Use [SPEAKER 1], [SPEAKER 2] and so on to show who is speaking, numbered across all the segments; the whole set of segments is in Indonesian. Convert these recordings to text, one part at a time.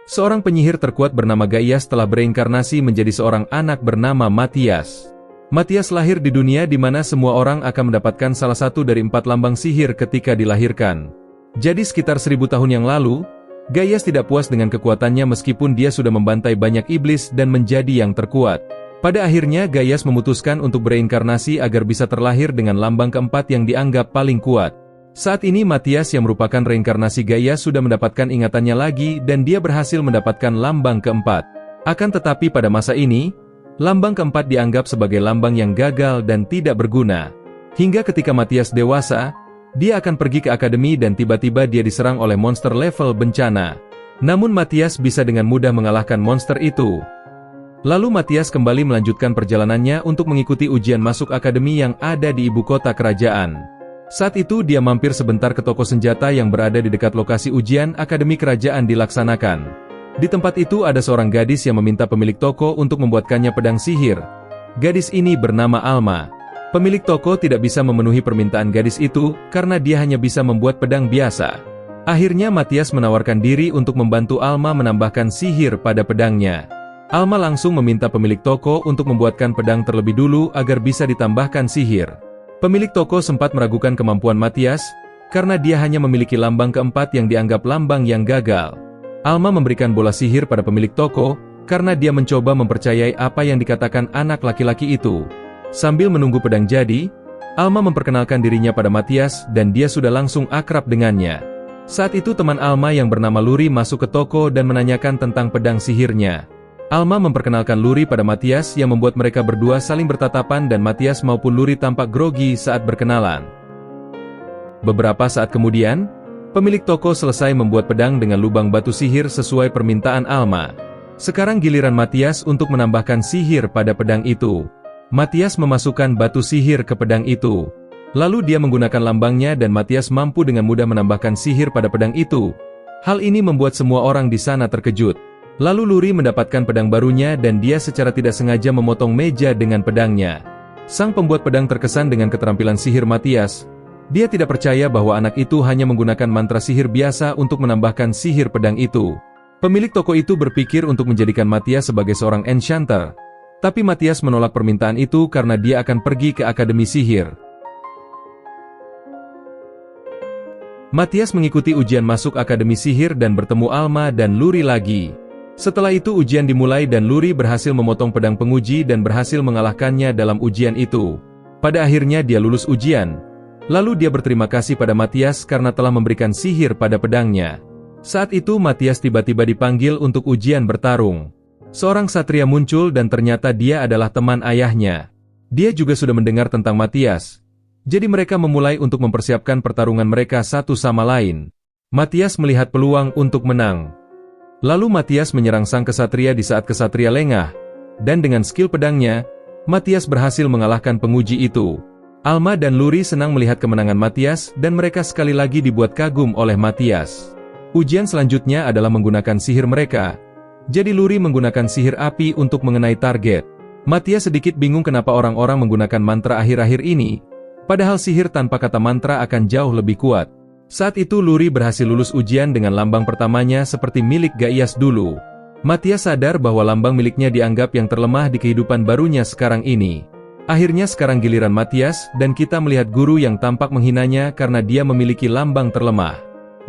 [SPEAKER 1] Seorang penyihir terkuat bernama Gaius telah bereinkarnasi menjadi seorang anak bernama Matthias. Matthias lahir di dunia di mana semua orang akan mendapatkan salah satu dari 4 lambang sihir ketika dilahirkan. Jadi sekitar 1000 tahun yang lalu, Gaius tidak puas dengan kekuatannya meskipun dia sudah membantai banyak iblis dan menjadi yang terkuat. Pada akhirnya Gaius memutuskan untuk bereinkarnasi agar bisa terlahir dengan lambang keempat yang dianggap paling kuat. Saat ini Matthias yang merupakan reinkarnasi Gaius sudah mendapatkan ingatannya lagi dan dia berhasil mendapatkan lambang keempat. Akan tetapi pada masa ini, lambang keempat dianggap sebagai lambang yang gagal dan tidak berguna. Hingga ketika Matthias dewasa, dia akan pergi ke akademi dan tiba-tiba dia diserang oleh monster level bencana. Namun Matthias bisa dengan mudah mengalahkan monster itu. Lalu Matthias kembali melanjutkan perjalanannya untuk mengikuti ujian masuk akademi yang ada di ibu kota kerajaan. Saat itu dia mampir sebentar ke toko senjata yang berada di dekat lokasi ujian akademi kerajaan dilaksanakan. Di tempat itu ada seorang gadis yang meminta pemilik toko untuk membuatkannya pedang sihir. Gadis ini bernama Alma. Pemilik toko tidak bisa memenuhi permintaan gadis itu karena dia hanya bisa membuat pedang biasa. Akhirnya Matthias menawarkan diri untuk membantu Alma menambahkan sihir pada pedangnya. Alma langsung meminta pemilik toko untuk membuatkan pedang terlebih dulu agar bisa ditambahkan sihir. Pemilik toko sempat meragukan kemampuan Matthias, karena dia hanya memiliki lambang keempat yang dianggap lambang yang gagal. Alma memberikan bola sihir pada pemilik toko, karena dia mencoba mempercayai apa yang dikatakan anak laki-laki itu. Sambil menunggu pedang jadi, Alma memperkenalkan dirinya pada Matthias dan dia sudah langsung akrab dengannya. Saat itu teman Alma yang bernama Luri masuk ke toko dan menanyakan tentang pedang sihirnya. Alma memperkenalkan Luri pada Matthias yang membuat mereka berdua saling bertatapan dan Matthias maupun Luri tampak grogi saat berkenalan. Beberapa saat kemudian, pemilik toko selesai membuat pedang dengan lubang batu sihir sesuai permintaan Alma. Sekarang giliran Matthias untuk menambahkan sihir pada pedang itu. Matthias memasukkan batu sihir ke pedang itu. Lalu dia menggunakan lambangnya dan Matthias mampu dengan mudah menambahkan sihir pada pedang itu. Hal ini membuat semua orang di sana terkejut. Lalu Luri mendapatkan pedang barunya dan dia secara tidak sengaja memotong meja dengan pedangnya. Sang pembuat pedang terkesan dengan keterampilan sihir Matthias. Dia tidak percaya bahwa anak itu hanya menggunakan mantra sihir biasa untuk menambahkan sihir pedang itu. Pemilik toko itu berpikir untuk menjadikan Matthias sebagai seorang enchanter. Tapi Matthias menolak permintaan itu karena dia akan pergi ke akademi sihir. Matthias mengikuti ujian masuk akademi sihir dan bertemu Alma dan Luri lagi. Setelah itu ujian dimulai dan Luri berhasil memotong pedang penguji dan berhasil mengalahkannya dalam ujian itu. Pada akhirnya dia lulus ujian. Lalu dia berterima kasih pada Matthias karena telah memberikan sihir pada pedangnya. Saat itu Matthias tiba-tiba dipanggil untuk ujian bertarung. Seorang satria muncul dan ternyata dia adalah teman ayahnya. Dia juga sudah mendengar tentang Matthias. Jadi mereka memulai untuk mempersiapkan pertarungan mereka satu sama lain. Matthias melihat peluang untuk menang. Lalu Matthias menyerang sang kesatria di saat kesatria lengah, dan dengan skill pedangnya, Matthias berhasil mengalahkan penguji itu. Alma dan Luri senang melihat kemenangan Matthias dan mereka sekali lagi dibuat kagum oleh Matthias. Ujian selanjutnya adalah menggunakan sihir mereka. Jadi Luri menggunakan sihir api untuk mengenai target. Matthias sedikit bingung kenapa orang-orang menggunakan mantra akhir-akhir ini, padahal sihir tanpa kata mantra akan jauh lebih kuat. Saat itu Luri berhasil lulus ujian dengan lambang pertamanya seperti milik Gaius dulu. Matthias sadar bahwa lambang miliknya dianggap yang terlemah di kehidupan barunya sekarang ini. Akhirnya sekarang giliran Matthias dan kita melihat guru yang tampak menghinanya karena dia memiliki lambang terlemah.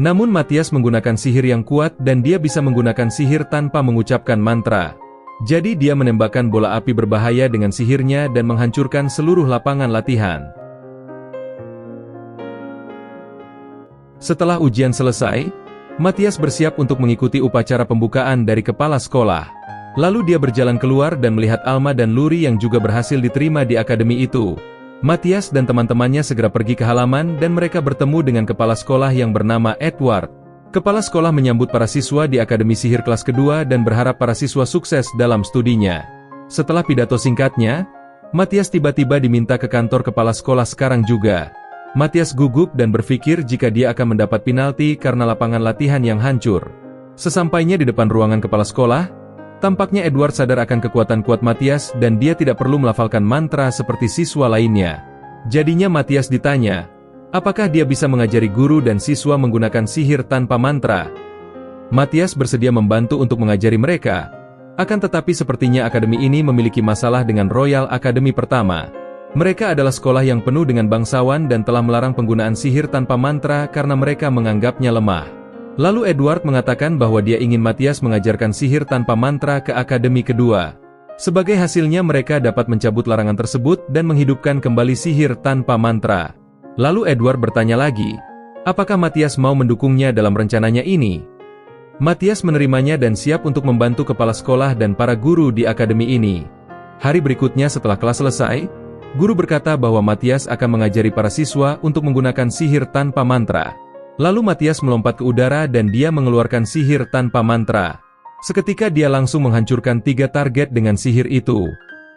[SPEAKER 1] Namun Matthias menggunakan sihir yang kuat dan dia bisa menggunakan sihir tanpa mengucapkan mantra. Jadi dia menembakkan bola api berbahaya dengan sihirnya dan menghancurkan seluruh lapangan latihan. Setelah ujian selesai, Matthias bersiap untuk mengikuti upacara pembukaan dari kepala sekolah. Lalu dia berjalan keluar dan melihat Alma dan Luri yang juga berhasil diterima di akademi itu. Matthias dan teman-temannya segera pergi ke halaman dan mereka bertemu dengan kepala sekolah yang bernama Edward. Kepala sekolah menyambut para siswa di akademi sihir kelas kedua dan berharap para siswa sukses dalam studinya. Setelah pidato singkatnya, Matthias tiba-tiba diminta ke kantor kepala sekolah sekarang juga. Matthias gugup dan berpikir jika dia akan mendapat penalti karena lapangan latihan yang hancur. Sesampainya di depan ruangan kepala sekolah, tampaknya Edward sadar akan kekuatan kuat Matthias dan dia tidak perlu melafalkan mantra seperti siswa lainnya. Jadinya Matthias ditanya, apakah dia bisa mengajari guru dan siswa menggunakan sihir tanpa mantra? Matias bersedia membantu untuk mengajari mereka. Akan tetapi sepertinya akademi ini memiliki masalah dengan Royal Academy pertama. Mereka adalah sekolah yang penuh dengan bangsawan dan telah melarang penggunaan sihir tanpa mantra karena mereka menganggapnya lemah. Lalu Edward mengatakan bahwa dia ingin Matias mengajarkan sihir tanpa mantra ke akademi kedua. Sebagai hasilnya mereka dapat mencabut larangan tersebut dan menghidupkan kembali sihir tanpa mantra. Lalu Edward bertanya lagi, apakah Matias mau mendukungnya dalam rencananya ini? Matias menerimanya dan siap untuk membantu kepala sekolah dan para guru di akademi ini. Hari berikutnya setelah kelas selesai, guru berkata bahwa Matias akan mengajari para siswa untuk menggunakan sihir tanpa mantra. Lalu Matias melompat ke udara dan dia mengeluarkan sihir tanpa mantra. Seketika dia langsung menghancurkan 3 target dengan sihir itu.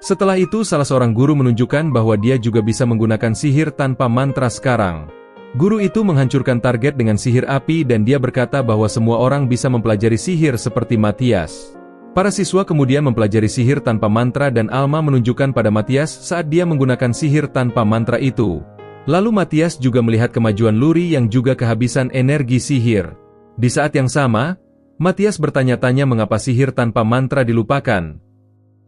[SPEAKER 1] Setelah itu salah seorang guru menunjukkan bahwa dia juga bisa menggunakan sihir tanpa mantra sekarang. Guru itu menghancurkan target dengan sihir api dan dia berkata bahwa semua orang bisa mempelajari sihir seperti Matias. Para siswa kemudian mempelajari sihir tanpa mantra dan Alma menunjukkan pada Matias saat dia menggunakan sihir tanpa mantra itu. Lalu Matias juga melihat kemajuan Luri yang juga kehabisan energi sihir. Di saat yang sama, Matias bertanya-tanya mengapa sihir tanpa mantra dilupakan.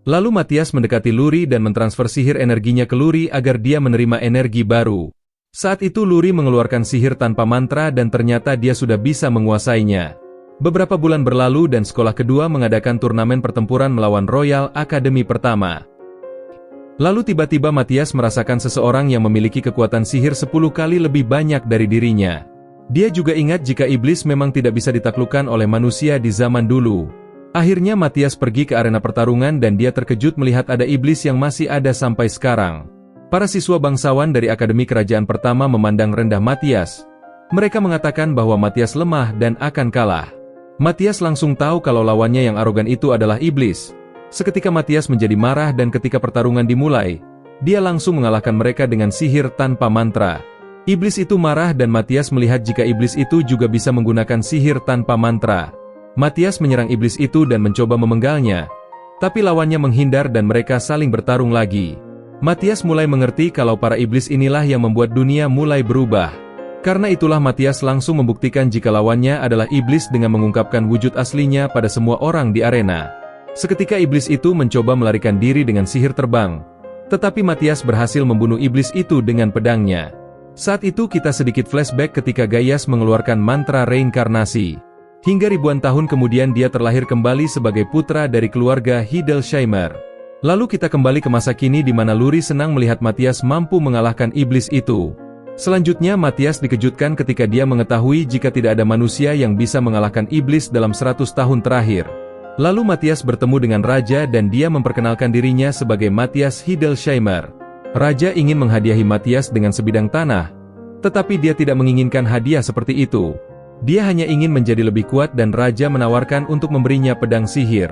[SPEAKER 1] Lalu Matias mendekati Luri dan mentransfer sihir energinya ke Luri agar dia menerima energi baru. Saat itu Luri mengeluarkan sihir tanpa mantra dan ternyata dia sudah bisa menguasainya. Beberapa bulan berlalu dan sekolah kedua mengadakan turnamen pertempuran melawan Royal Academy pertama. Lalu tiba-tiba Matias merasakan seseorang yang memiliki kekuatan sihir 10 kali lebih banyak dari dirinya. Dia juga ingat jika iblis memang tidak bisa ditaklukkan oleh manusia di zaman dulu. Akhirnya Matias pergi ke arena pertarungan dan dia terkejut melihat ada iblis yang masih ada sampai sekarang. Para siswa bangsawan dari Akademi Kerajaan pertama memandang rendah Matias. Mereka mengatakan bahwa Matias lemah dan akan kalah. Matias langsung tahu kalau lawannya yang arogan itu adalah iblis. Seketika Matias menjadi marah dan ketika pertarungan dimulai, dia langsung mengalahkan mereka dengan sihir tanpa mantra. Iblis itu marah dan Matias melihat jika iblis itu juga bisa menggunakan sihir tanpa mantra. Matias menyerang iblis itu dan mencoba memenggalnya, tapi lawannya menghindar dan mereka saling bertarung lagi. Matias mulai mengerti kalau para iblis inilah yang membuat dunia mulai berubah. Karena itulah Matias langsung membuktikan jika lawannya adalah iblis dengan mengungkapkan wujud aslinya pada semua orang di arena. Seketika iblis itu mencoba melarikan diri dengan sihir terbang, tetapi Matias berhasil membunuh iblis itu dengan pedangnya. Saat itu kita sedikit flashback ketika Gaius mengeluarkan mantra reinkarnasi. Hingga ribuan tahun kemudian dia terlahir kembali sebagai putra dari keluarga Hildesheimer. Lalu kita kembali ke masa kini di mana Luri senang melihat Matias mampu mengalahkan iblis itu. Selanjutnya Matias dikejutkan ketika dia mengetahui jika tidak ada manusia yang bisa mengalahkan iblis dalam 100 tahun terakhir. Lalu Matias bertemu dengan Raja dan dia memperkenalkan dirinya sebagai Matias Hildesheimer. Raja ingin menghadiahi Matias dengan sebidang tanah, tetapi dia tidak menginginkan hadiah seperti itu. Dia hanya ingin menjadi lebih kuat dan Raja menawarkan untuk memberinya pedang sihir.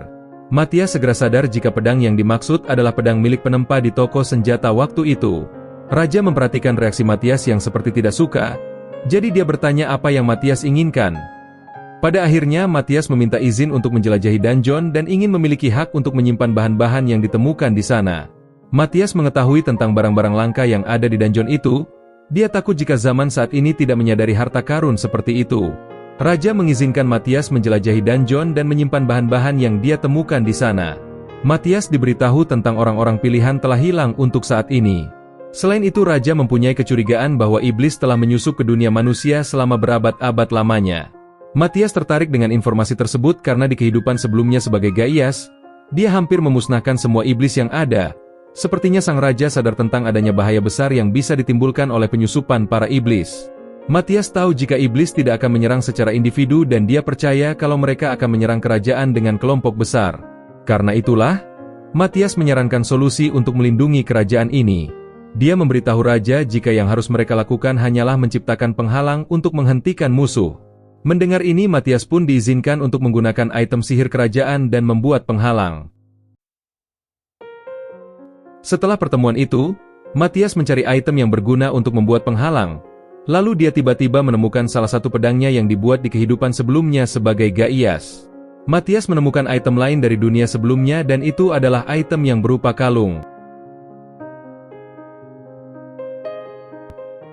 [SPEAKER 1] Matias segera sadar jika pedang yang dimaksud adalah pedang milik penempa di toko senjata waktu itu. Raja memperhatikan reaksi Matias yang seperti tidak suka, jadi dia bertanya apa yang Matias inginkan. Pada akhirnya Matias meminta izin untuk menjelajahi dungeon dan ingin memiliki hak untuk menyimpan bahan-bahan yang ditemukan di sana. Matias mengetahui tentang barang-barang langka yang ada di dungeon itu. Dia takut jika zaman saat ini tidak menyadari harta karun seperti itu. Raja mengizinkan Matias menjelajahi dungeon dan menyimpan bahan-bahan yang dia temukan di sana. Matias diberitahu tentang orang-orang pilihan telah hilang untuk saat ini. Selain itu Raja mempunyai kecurigaan bahwa iblis telah menyusup ke dunia manusia selama berabad-abad lamanya. Matias tertarik dengan informasi tersebut karena di kehidupan sebelumnya sebagai Gaius, dia hampir memusnahkan semua iblis yang ada. Sepertinya sang raja sadar tentang adanya bahaya besar yang bisa ditimbulkan oleh penyusupan para iblis. Matias tahu jika iblis tidak akan menyerang secara individu dan dia percaya kalau mereka akan menyerang kerajaan dengan kelompok besar. Karena itulah, Matias menyarankan solusi untuk melindungi kerajaan ini. Dia memberitahu raja jika yang harus mereka lakukan hanyalah menciptakan penghalang untuk menghentikan musuh. Mendengar ini Matias pun diizinkan untuk menggunakan item sihir kerajaan dan membuat penghalang. Setelah pertemuan itu, Matias mencari item yang berguna untuk membuat penghalang. Lalu dia tiba-tiba menemukan salah satu pedangnya yang dibuat di kehidupan sebelumnya sebagai Gaius. Matias menemukan item lain dari dunia sebelumnya dan itu adalah item yang berupa kalung.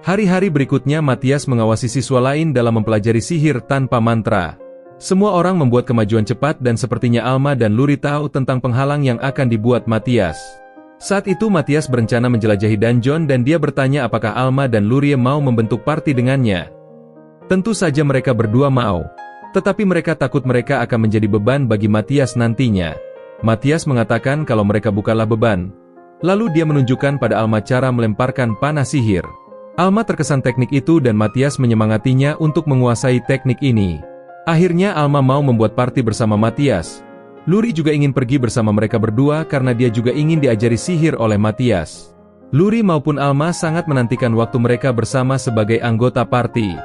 [SPEAKER 1] Hari-hari berikutnya Matias mengawasi siswa lain dalam mempelajari sihir tanpa mantra. Semua orang membuat kemajuan cepat dan sepertinya Alma dan Luri tahu tentang penghalang yang akan dibuat Matthias. Saat itu Matthias berencana menjelajahi dungeon dan dia bertanya apakah Alma dan Lurie mau membentuk party dengannya. Tentu saja mereka berdua mau. Tetapi mereka takut mereka akan menjadi beban bagi Matthias nantinya. Matthias mengatakan kalau mereka bukanlah beban. Lalu dia menunjukkan pada Alma cara melemparkan panah sihir. Alma terkesan teknik itu dan Matthias menyemangatinya untuk menguasai teknik ini. Akhirnya Alma mau membuat party bersama Matthias. Lurie juga ingin pergi bersama mereka berdua karena dia juga ingin diajari sihir oleh Matthias. Lurie maupun Alma sangat menantikan waktu mereka bersama sebagai anggota party.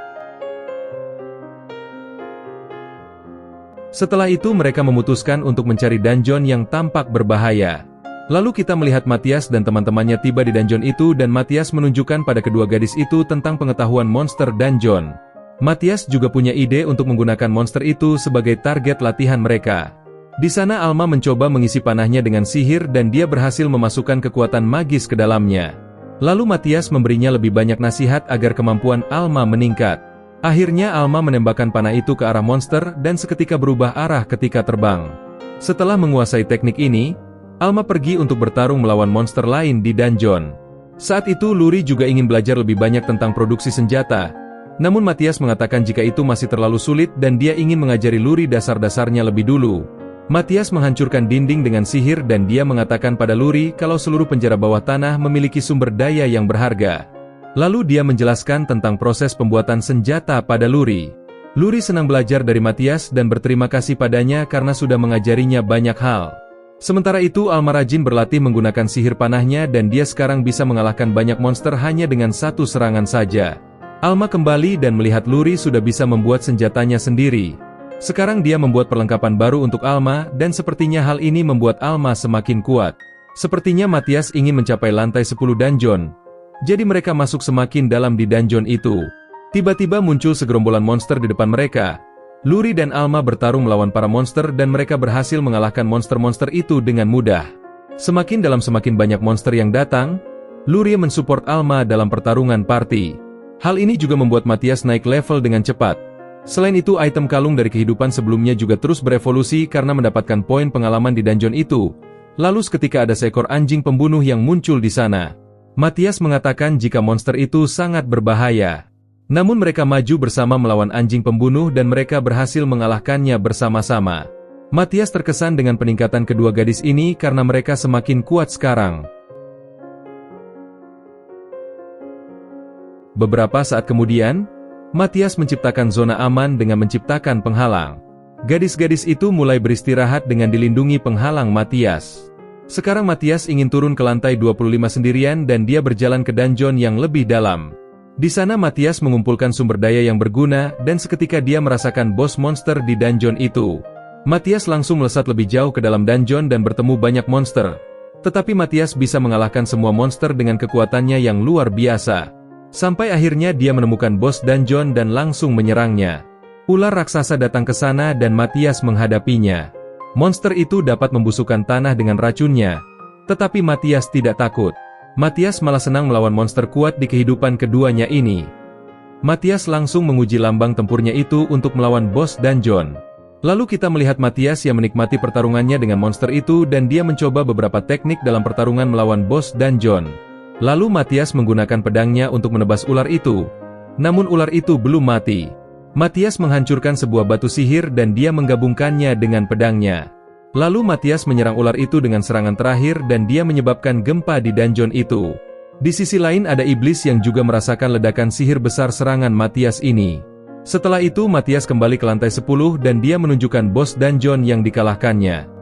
[SPEAKER 1] Setelah itu mereka memutuskan untuk mencari dungeon yang tampak berbahaya. Lalu kita melihat Matthias dan teman-temannya tiba di dungeon itu dan Matthias menunjukkan pada kedua gadis itu tentang pengetahuan monster dungeon. Matthias juga punya ide untuk menggunakan monster itu sebagai target latihan mereka. Di sana Alma mencoba mengisi panahnya dengan sihir dan dia berhasil memasukkan kekuatan magis ke dalamnya. Lalu Matthias memberinya lebih banyak nasihat agar kemampuan Alma meningkat. Akhirnya Alma menembakkan panah itu ke arah monster dan seketika berubah arah ketika terbang. Setelah menguasai teknik ini, Alma pergi untuk bertarung melawan monster lain di dungeon. Saat itu Lurie juga ingin belajar lebih banyak tentang produksi senjata. Namun Matthias mengatakan jika itu masih terlalu sulit dan dia ingin mengajari Lurie dasar-dasarnya lebih dulu. Matthias menghancurkan dinding dengan sihir dan dia mengatakan pada Lurie kalau seluruh penjara bawah tanah memiliki sumber daya yang berharga. Lalu dia menjelaskan tentang proses pembuatan senjata pada Lurie. Lurie senang belajar dari Matthias dan berterima kasih padanya karena sudah mengajarinya banyak hal. Sementara itu Alma rajin berlatih menggunakan sihir panahnya dan dia sekarang bisa mengalahkan banyak monster hanya dengan satu serangan saja. Alma kembali dan melihat Lurie sudah bisa membuat senjatanya sendiri. Sekarang dia membuat perlengkapan baru untuk Alma dan sepertinya hal ini membuat Alma semakin kuat. Sepertinya Matthias ingin mencapai lantai 10 dungeon. Jadi mereka masuk semakin dalam di dungeon itu. Tiba-tiba muncul segerombolan monster di depan mereka. Lurie dan Alma bertarung melawan para monster dan mereka berhasil mengalahkan monster-monster itu dengan mudah. Semakin dalam semakin banyak monster yang datang, Lurie mensupport Alma dalam pertarungan party. Hal ini juga membuat Matthias naik level dengan cepat. Selain itu item kalung dari kehidupan sebelumnya juga terus berevolusi karena mendapatkan poin pengalaman di dungeon itu. Lalu seketika ada seekor anjing pembunuh yang muncul di sana. Matthias mengatakan jika monster itu sangat berbahaya. Namun mereka maju bersama melawan anjing pembunuh dan mereka berhasil mengalahkannya bersama-sama. Matthias terkesan dengan peningkatan kedua gadis ini karena mereka semakin kuat sekarang. Beberapa saat kemudian, Matthias menciptakan zona aman dengan menciptakan penghalang. Gadis-gadis itu mulai beristirahat dengan dilindungi penghalang Matthias. Sekarang Matthias ingin turun ke lantai 25 sendirian dan dia berjalan ke dungeon yang lebih dalam. Di sana Matthias mengumpulkan sumber daya yang berguna dan seketika dia merasakan bos monster di dungeon itu. Matthias langsung melesat lebih jauh ke dalam dungeon dan bertemu banyak monster. Tetapi Matthias bisa mengalahkan semua monster dengan kekuatannya yang luar biasa. Sampai akhirnya dia menemukan bos dungeon dan langsung menyerangnya. Ular raksasa datang ke sana dan Matthias menghadapinya. Monster itu dapat membusukkan tanah dengan racunnya. Tetapi Matthias tidak takut. Matthias malah senang melawan monster kuat di kehidupan keduanya ini. Matthias langsung menguji lambang tempurnya itu untuk melawan bos dungeon. Lalu kita melihat Matthias yang menikmati pertarungannya dengan monster itu dan dia mencoba beberapa teknik dalam pertarungan melawan bos dungeon. Lalu Matthias menggunakan pedangnya untuk menebas ular itu. Namun ular itu belum mati. Matthias menghancurkan sebuah batu sihir dan dia menggabungkannya dengan pedangnya. Lalu Matthias menyerang ular itu dengan serangan terakhir dan dia menyebabkan gempa di dungeon itu. Di sisi lain ada iblis yang juga merasakan ledakan sihir besar serangan Matthias ini. Setelah itu Matthias kembali ke lantai 10 dan dia menunjukkan bos dungeon yang dikalahkannya.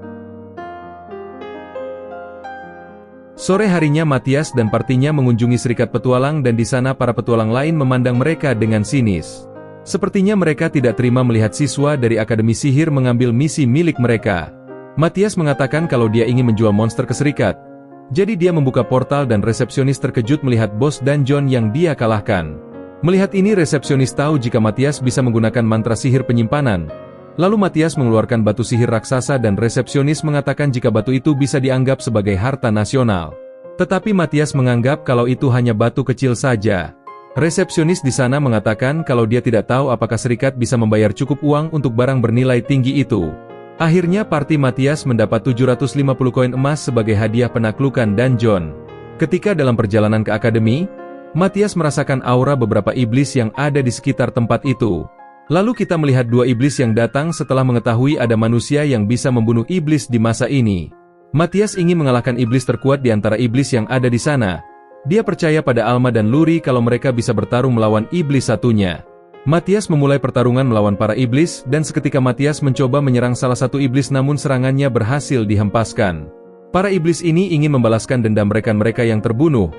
[SPEAKER 1] Sore harinya Matthias dan partinya mengunjungi serikat petualang dan di sana para petualang lain memandang mereka dengan sinis. Sepertinya mereka tidak terima melihat siswa dari Akademi Sihir mengambil misi milik mereka. Matthias mengatakan kalau dia ingin menjual monster ke serikat. Jadi dia membuka portal dan resepsionis terkejut melihat bos dungeon yang dia kalahkan. Melihat ini resepsionis tahu jika Matthias bisa menggunakan mantra sihir penyimpanan. Lalu Matthias mengeluarkan batu sihir raksasa dan resepsionis mengatakan jika batu itu bisa dianggap sebagai harta nasional. Tetapi Matthias menganggap kalau itu hanya batu kecil saja. Resepsionis di sana mengatakan kalau dia tidak tahu apakah serikat bisa membayar cukup uang untuk barang bernilai tinggi itu. Akhirnya parti Matthias mendapat 750 koin emas sebagai hadiah penaklukan dan John. Ketika dalam perjalanan ke akademi, Matthias merasakan aura beberapa iblis yang ada di sekitar tempat itu. Lalu kita melihat dua iblis yang datang setelah mengetahui ada manusia yang bisa membunuh iblis di masa ini. Matthias ingin mengalahkan iblis terkuat di antara iblis yang ada di sana. Dia percaya pada Alma dan Luri kalau mereka bisa bertarung melawan iblis satunya. Matthias memulai pertarungan melawan para iblis, dan seketika Matthias mencoba menyerang salah satu iblis namun serangannya berhasil dihempaskan. Para iblis ini ingin membalaskan dendam rekan-mereka yang terbunuh.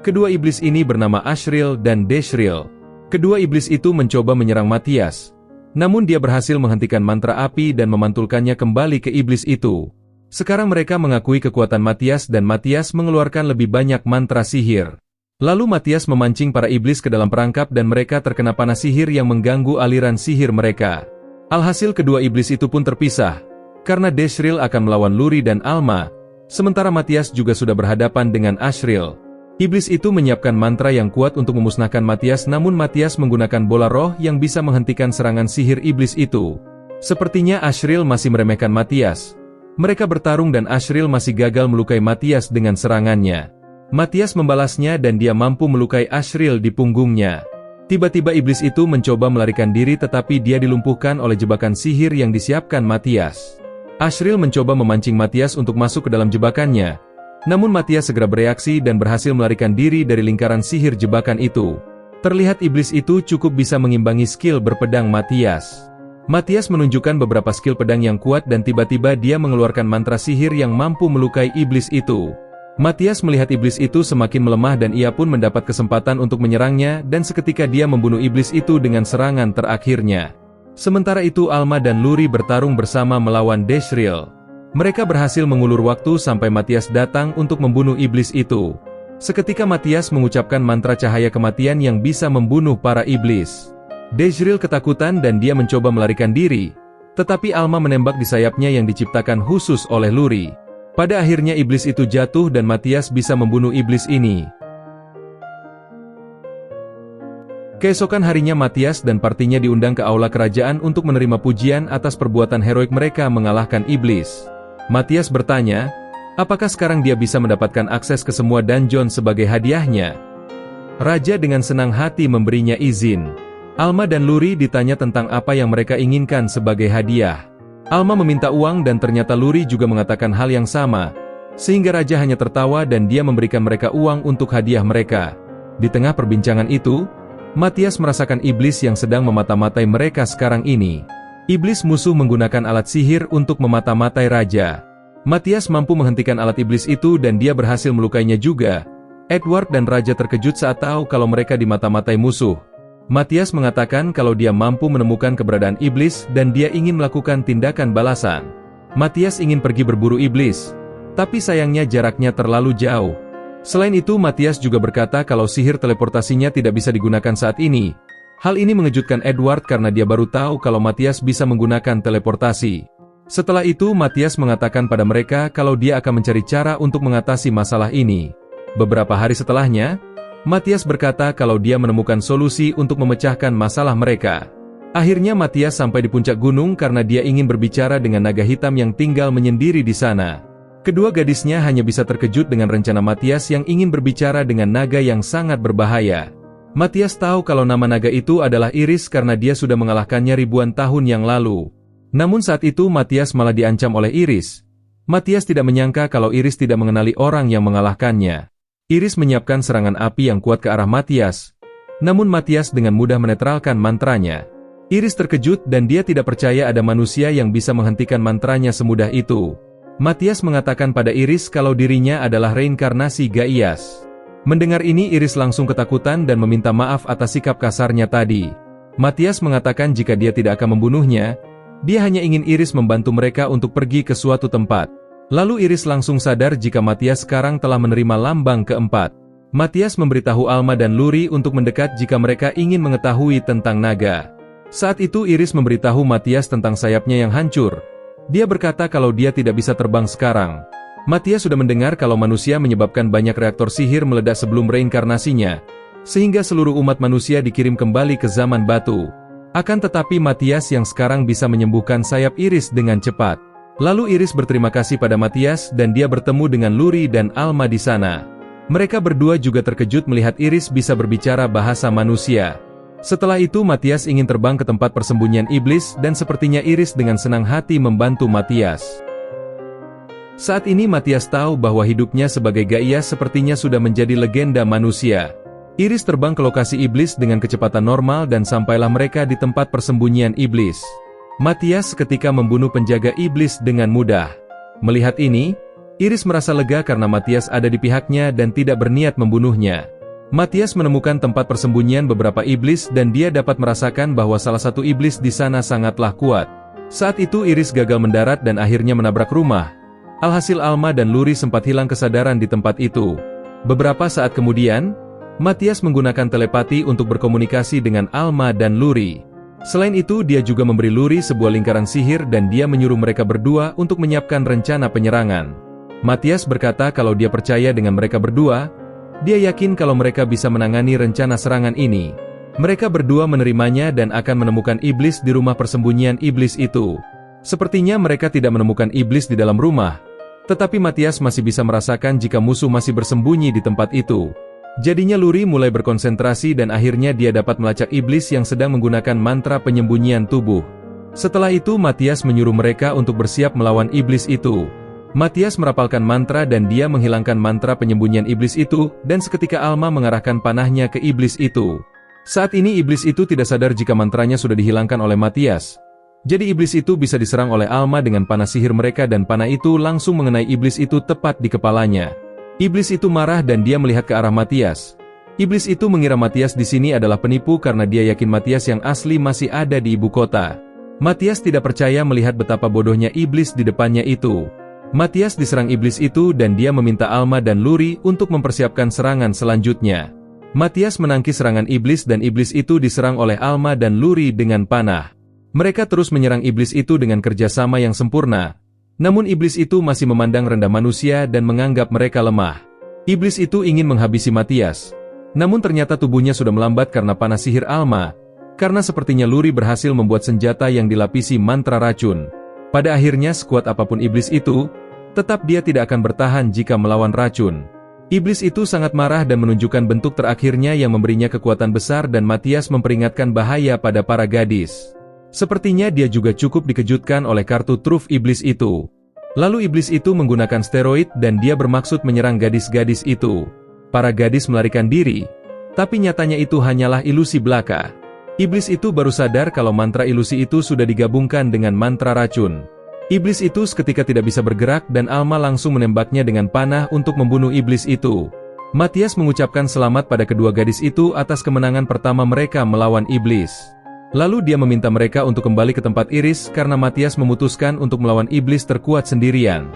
[SPEAKER 1] Kedua iblis ini bernama Ashril dan Deshril. Kedua iblis itu mencoba menyerang Matthias. Namun dia berhasil menghentikan mantra api dan memantulkannya kembali ke iblis itu. Sekarang mereka mengakui kekuatan Matthias dan Matthias mengeluarkan lebih banyak mantra sihir. Lalu Matthias memancing para iblis ke dalam perangkap dan mereka terkena panas sihir yang mengganggu aliran sihir mereka. Alhasil kedua iblis itu pun terpisah, karena Deshril akan melawan Luri dan Alma, sementara Matthias juga sudah berhadapan dengan Ashril. Iblis itu menyiapkan mantra yang kuat untuk memusnahkan Matthias, namun Matthias menggunakan bola roh yang bisa menghentikan serangan sihir iblis itu. Sepertinya Ashril masih meremehkan Matthias. Mereka bertarung dan Ashril masih gagal melukai Matthias dengan serangannya. Matthias membalasnya dan dia mampu melukai Ashril di punggungnya. Tiba-tiba iblis itu mencoba melarikan diri tetapi dia dilumpuhkan oleh jebakan sihir yang disiapkan Matthias. Ashril mencoba memancing Matthias untuk masuk ke dalam jebakannya. Namun Matthias segera bereaksi dan berhasil melarikan diri dari lingkaran sihir jebakan itu. Terlihat iblis itu cukup bisa mengimbangi skill berpedang Matthias. Matthias menunjukkan beberapa skill pedang yang kuat dan tiba-tiba dia mengeluarkan mantra sihir yang mampu melukai iblis itu. Matthias melihat iblis itu semakin melemah dan ia pun mendapat kesempatan untuk menyerangnya dan seketika dia membunuh iblis itu dengan serangan terakhirnya. Sementara itu Alma dan Luri bertarung bersama melawan Deshril. Mereka berhasil mengulur waktu sampai Matthias datang untuk membunuh iblis itu. Seketika Matthias mengucapkan mantra cahaya kematian yang bisa membunuh para iblis. Deshril ketakutan dan dia mencoba melarikan diri, tetapi Alma menembak di sayapnya yang diciptakan khusus oleh Luri. Pada akhirnya iblis itu jatuh dan Matthias bisa membunuh iblis ini. Keesokan harinya Matthias dan partinya diundang ke aula kerajaan untuk menerima pujian atas perbuatan heroik mereka mengalahkan iblis. Matthias bertanya, apakah sekarang dia bisa mendapatkan akses ke semua dungeon sebagai hadiahnya? Raja dengan senang hati memberinya izin. Alma dan Luri ditanya tentang apa yang mereka inginkan sebagai hadiah. Alma meminta uang dan ternyata Luri juga mengatakan hal yang sama, sehingga Raja hanya tertawa dan dia memberikan mereka uang untuk hadiah mereka. Di tengah perbincangan itu, Matthias merasakan iblis yang sedang memata-matai mereka sekarang ini. Iblis musuh menggunakan alat sihir untuk memata-matai Raja. Matthias mampu menghentikan alat iblis itu dan dia berhasil melukainya juga. Edward dan Raja terkejut saat tahu kalau mereka dimata-matai musuh. Matthias mengatakan kalau dia mampu menemukan keberadaan iblis dan dia ingin melakukan tindakan balasan. Matthias ingin pergi berburu iblis, tapi sayangnya jaraknya terlalu jauh. Selain itu Matthias juga berkata kalau sihir teleportasinya tidak bisa digunakan saat ini. Hal ini mengejutkan Edward karena dia baru tahu kalau Matthias bisa menggunakan teleportasi. Setelah itu Matthias mengatakan pada mereka kalau dia akan mencari cara untuk mengatasi masalah ini. Beberapa hari setelahnya, Matthias berkata kalau dia menemukan solusi untuk memecahkan masalah mereka. Akhirnya Matthias sampai di puncak gunung karena dia ingin berbicara dengan naga hitam yang tinggal menyendiri di sana. Kedua gadisnya hanya bisa terkejut dengan rencana Matthias yang ingin berbicara dengan naga yang sangat berbahaya. Matthias tahu kalau nama naga itu adalah Iris karena dia sudah mengalahkannya ribuan tahun yang lalu. Namun saat itu Matthias malah diancam oleh Iris. Matthias tidak menyangka kalau Iris tidak mengenali orang yang mengalahkannya. Iris menyiapkan serangan api yang kuat ke arah Matthias. Namun Matthias dengan mudah menetralkan mantranya. Iris terkejut dan dia tidak percaya ada manusia yang bisa menghentikan mantranya semudah itu. Matthias mengatakan pada Iris kalau dirinya adalah reinkarnasi Gaias. Mendengar ini Iris langsung ketakutan dan meminta maaf atas sikap kasarnya tadi. Matthias mengatakan jika dia tidak akan membunuhnya, dia hanya ingin Iris membantu mereka untuk pergi ke suatu tempat. Lalu Iris langsung sadar jika Matthias sekarang telah menerima lambang keempat. Matthias memberitahu Alma dan Luri untuk mendekat jika mereka ingin mengetahui tentang naga. Saat itu Iris memberitahu Matthias tentang sayapnya yang hancur. Dia berkata kalau dia tidak bisa terbang sekarang. Matthias sudah mendengar kalau manusia menyebabkan banyak reaktor sihir meledak sebelum reinkarnasinya. sehingga seluruh umat manusia dikirim kembali ke zaman batu. Akan tetapi Matias yang sekarang bisa menyembuhkan sayap Iris dengan cepat. Lalu Iris berterima kasih pada Matias dan dia bertemu dengan Luri dan Alma di sana. Mereka berdua juga terkejut melihat Iris bisa berbicara bahasa manusia. Setelah itu Matias ingin terbang ke tempat persembunyian iblis dan sepertinya Iris dengan senang hati membantu Matias. Saat ini Matias tahu bahwa hidupnya sebagai Gaius sepertinya sudah menjadi legenda manusia. Iris terbang ke lokasi iblis dengan kecepatan normal dan sampailah mereka di tempat persembunyian iblis. Matias seketika membunuh penjaga iblis dengan mudah. Melihat ini, Iris merasa lega karena Matias ada di pihaknya dan tidak berniat membunuhnya. Matias menemukan tempat persembunyian beberapa iblis dan dia dapat merasakan bahwa salah satu iblis di sana sangatlah kuat. Saat itu Iris gagal mendarat dan akhirnya menabrak rumah. Alhasil Alma dan Luri sempat hilang kesadaran di tempat itu. Beberapa saat kemudian, Matias menggunakan telepati untuk berkomunikasi dengan Alma dan Luri. Selain itu dia juga memberi Luri sebuah lingkaran sihir dan dia menyuruh mereka berdua untuk menyiapkan rencana penyerangan. Matias berkata kalau dia percaya dengan mereka berdua, dia yakin kalau mereka bisa menangani rencana serangan ini. Mereka berdua menerimanya dan akan menemukan iblis di rumah persembunyian iblis itu. Sepertinya mereka tidak menemukan iblis di dalam rumah, tetapi Matias masih bisa merasakan jika musuh masih bersembunyi di tempat itu. Jadinya Luri mulai berkonsentrasi dan akhirnya dia dapat melacak iblis yang sedang menggunakan mantra penyembunyian tubuh. Setelah itu Matias menyuruh mereka untuk bersiap melawan iblis itu. Matias merapalkan mantra dan dia menghilangkan mantra penyembunyian iblis itu, dan seketika Alma mengarahkan panahnya ke iblis itu. Saat ini iblis itu tidak sadar jika mantranya sudah dihilangkan oleh Matias. Jadi iblis itu bisa diserang oleh Alma dengan panah sihir mereka dan panah itu langsung mengenai iblis itu tepat di kepalanya. Iblis itu marah dan dia melihat ke arah Matias. Iblis itu mengira Matias di sini adalah penipu karena dia yakin Matias yang asli masih ada di ibu kota. Matias tidak percaya melihat betapa bodohnya iblis di depannya itu. Matias diserang iblis itu dan dia meminta Alma dan Luri untuk mempersiapkan serangan selanjutnya. Matias menangkis serangan iblis dan iblis itu diserang oleh Alma dan Luri dengan panah. Mereka terus menyerang iblis itu dengan kerjasama yang sempurna. Namun iblis itu masih memandang rendah manusia dan menganggap mereka lemah. Iblis itu ingin menghabisi Matias. Namun ternyata tubuhnya sudah melambat karena panah sihir Alma, karena sepertinya Luri berhasil membuat senjata yang dilapisi mantra racun. Pada akhirnya sekuat apapun iblis itu, tetap dia tidak akan bertahan jika melawan racun. Iblis itu sangat marah dan menunjukkan bentuk terakhirnya yang memberinya kekuatan besar dan Matias memperingatkan bahaya pada para gadis. Sepertinya dia juga cukup dikejutkan oleh kartu truf iblis itu. Lalu iblis itu menggunakan steroid dan dia bermaksud menyerang gadis-gadis itu. Para gadis melarikan diri, tapi nyatanya itu hanyalah ilusi belaka. Iblis itu baru sadar kalau mantra ilusi itu sudah digabungkan dengan mantra racun. Iblis itu seketika tidak bisa bergerak dan Alma langsung menembaknya dengan panah untuk membunuh iblis itu. Matias mengucapkan selamat pada kedua gadis itu atas kemenangan pertama mereka melawan iblis. Lalu dia meminta mereka untuk kembali ke tempat Iris karena Matias memutuskan untuk melawan iblis terkuat sendirian.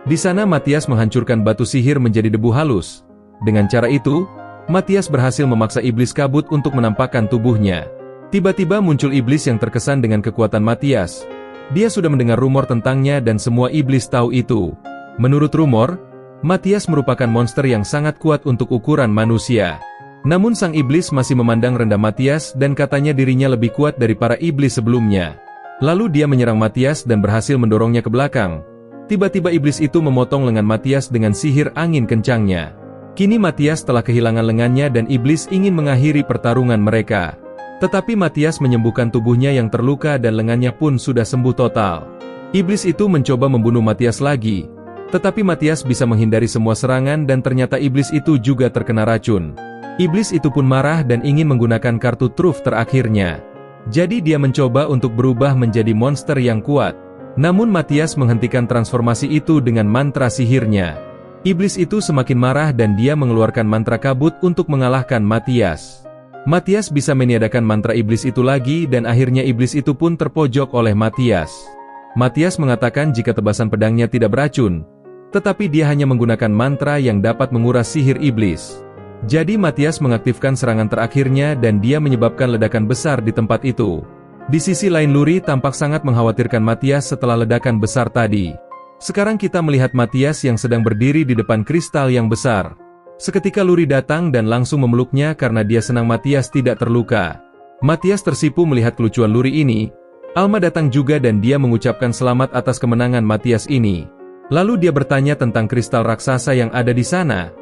[SPEAKER 1] Di sana Matias menghancurkan batu sihir menjadi debu halus. Dengan cara itu, Matias berhasil memaksa iblis kabut untuk menampakkan tubuhnya. Tiba-tiba muncul iblis yang terkesan dengan kekuatan Matias. Dia sudah mendengar rumor tentangnya dan semua iblis tahu itu. Menurut rumor, Matias merupakan monster yang sangat kuat untuk ukuran manusia. Namun sang iblis masih memandang rendah Matias dan katanya dirinya lebih kuat dari para iblis sebelumnya. Lalu dia menyerang Matias dan berhasil mendorongnya ke belakang. Tiba-tiba iblis itu memotong lengan Matias dengan sihir angin kencangnya. Kini Matias telah kehilangan lengannya dan iblis ingin mengakhiri pertarungan mereka. Tetapi Matias menyembuhkan tubuhnya yang terluka dan lengannya pun sudah sembuh total. Iblis itu mencoba membunuh Matias lagi. Tetapi Matias bisa menghindari semua serangan dan ternyata iblis itu juga terkena racun. Iblis itu pun marah dan ingin menggunakan kartu truf terakhirnya. Jadi dia mencoba untuk berubah menjadi monster yang kuat. Namun Matias menghentikan transformasi itu dengan mantra sihirnya. Iblis itu semakin marah dan dia mengeluarkan mantra kabut untuk mengalahkan Matias. Matias bisa meniadakan mantra iblis itu lagi dan akhirnya iblis itu pun terpojok oleh Matias. Matias mengatakan jika tebasan pedangnya tidak beracun, tetapi dia hanya menggunakan mantra yang dapat menguras sihir iblis. Jadi Matias mengaktifkan serangan terakhirnya dan dia menyebabkan ledakan besar di tempat itu. Di sisi lain Luri tampak sangat mengkhawatirkan Matias setelah ledakan besar tadi. Sekarang kita melihat Matias yang sedang berdiri di depan kristal yang besar. Seketika Luri datang dan langsung memeluknya karena dia senang Matias tidak terluka. Matias tersipu melihat kelucuan Luri ini. Alma datang juga dan dia mengucapkan selamat atas kemenangan Matias ini. Lalu dia bertanya tentang kristal raksasa yang ada di sana.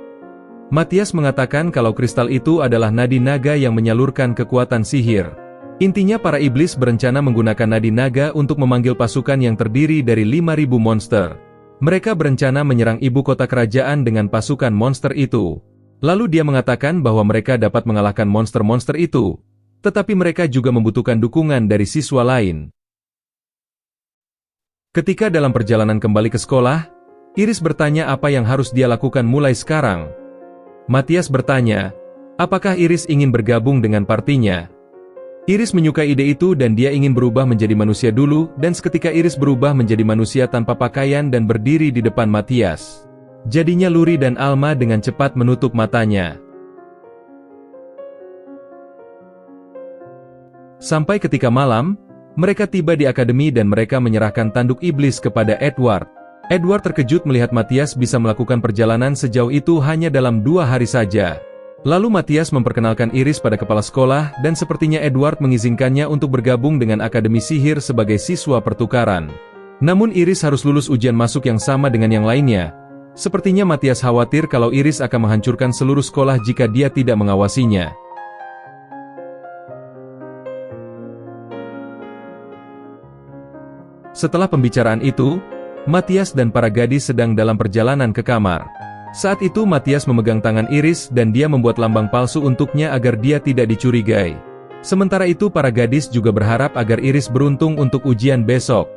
[SPEAKER 1] Matias mengatakan kalau kristal itu adalah nadi naga yang menyalurkan kekuatan sihir. Intinya para iblis berencana menggunakan nadi naga untuk memanggil pasukan yang terdiri dari 5.000 monster. Mereka berencana menyerang ibu kota kerajaan dengan pasukan monster itu. Lalu dia mengatakan bahwa mereka dapat mengalahkan monster-monster itu. Tetapi mereka juga membutuhkan dukungan dari siswa lain. Ketika dalam perjalanan kembali ke sekolah, Iris bertanya apa yang harus dia lakukan mulai sekarang. Matias bertanya, apakah Iris ingin bergabung dengan partinya? Iris menyukai ide itu dan dia ingin berubah menjadi manusia dulu, dan seketika Iris berubah menjadi manusia tanpa pakaian dan berdiri di depan Matias. Jadinya Luri dan Alma dengan cepat menutup matanya. Sampai ketika malam, mereka tiba di akademi dan mereka menyerahkan tanduk iblis kepada Edward. Edward terkejut melihat Matias bisa melakukan perjalanan sejauh itu hanya dalam 2 hari saja. Lalu Matias memperkenalkan Iris pada kepala sekolah dan sepertinya Edward mengizinkannya untuk bergabung dengan Akademi Sihir sebagai siswa pertukaran. Namun Iris harus lulus ujian masuk yang sama dengan yang lainnya. Sepertinya Matias khawatir kalau Iris akan menghancurkan seluruh sekolah jika dia tidak mengawasinya. Setelah pembicaraan itu, Matias dan para gadis sedang dalam perjalanan ke kamar. Saat itu Matias memegang tangan Iris dan dia membuat lambang palsu untuknya agar dia tidak dicurigai. Sementara itu para gadis juga berharap agar Iris beruntung untuk ujian besok.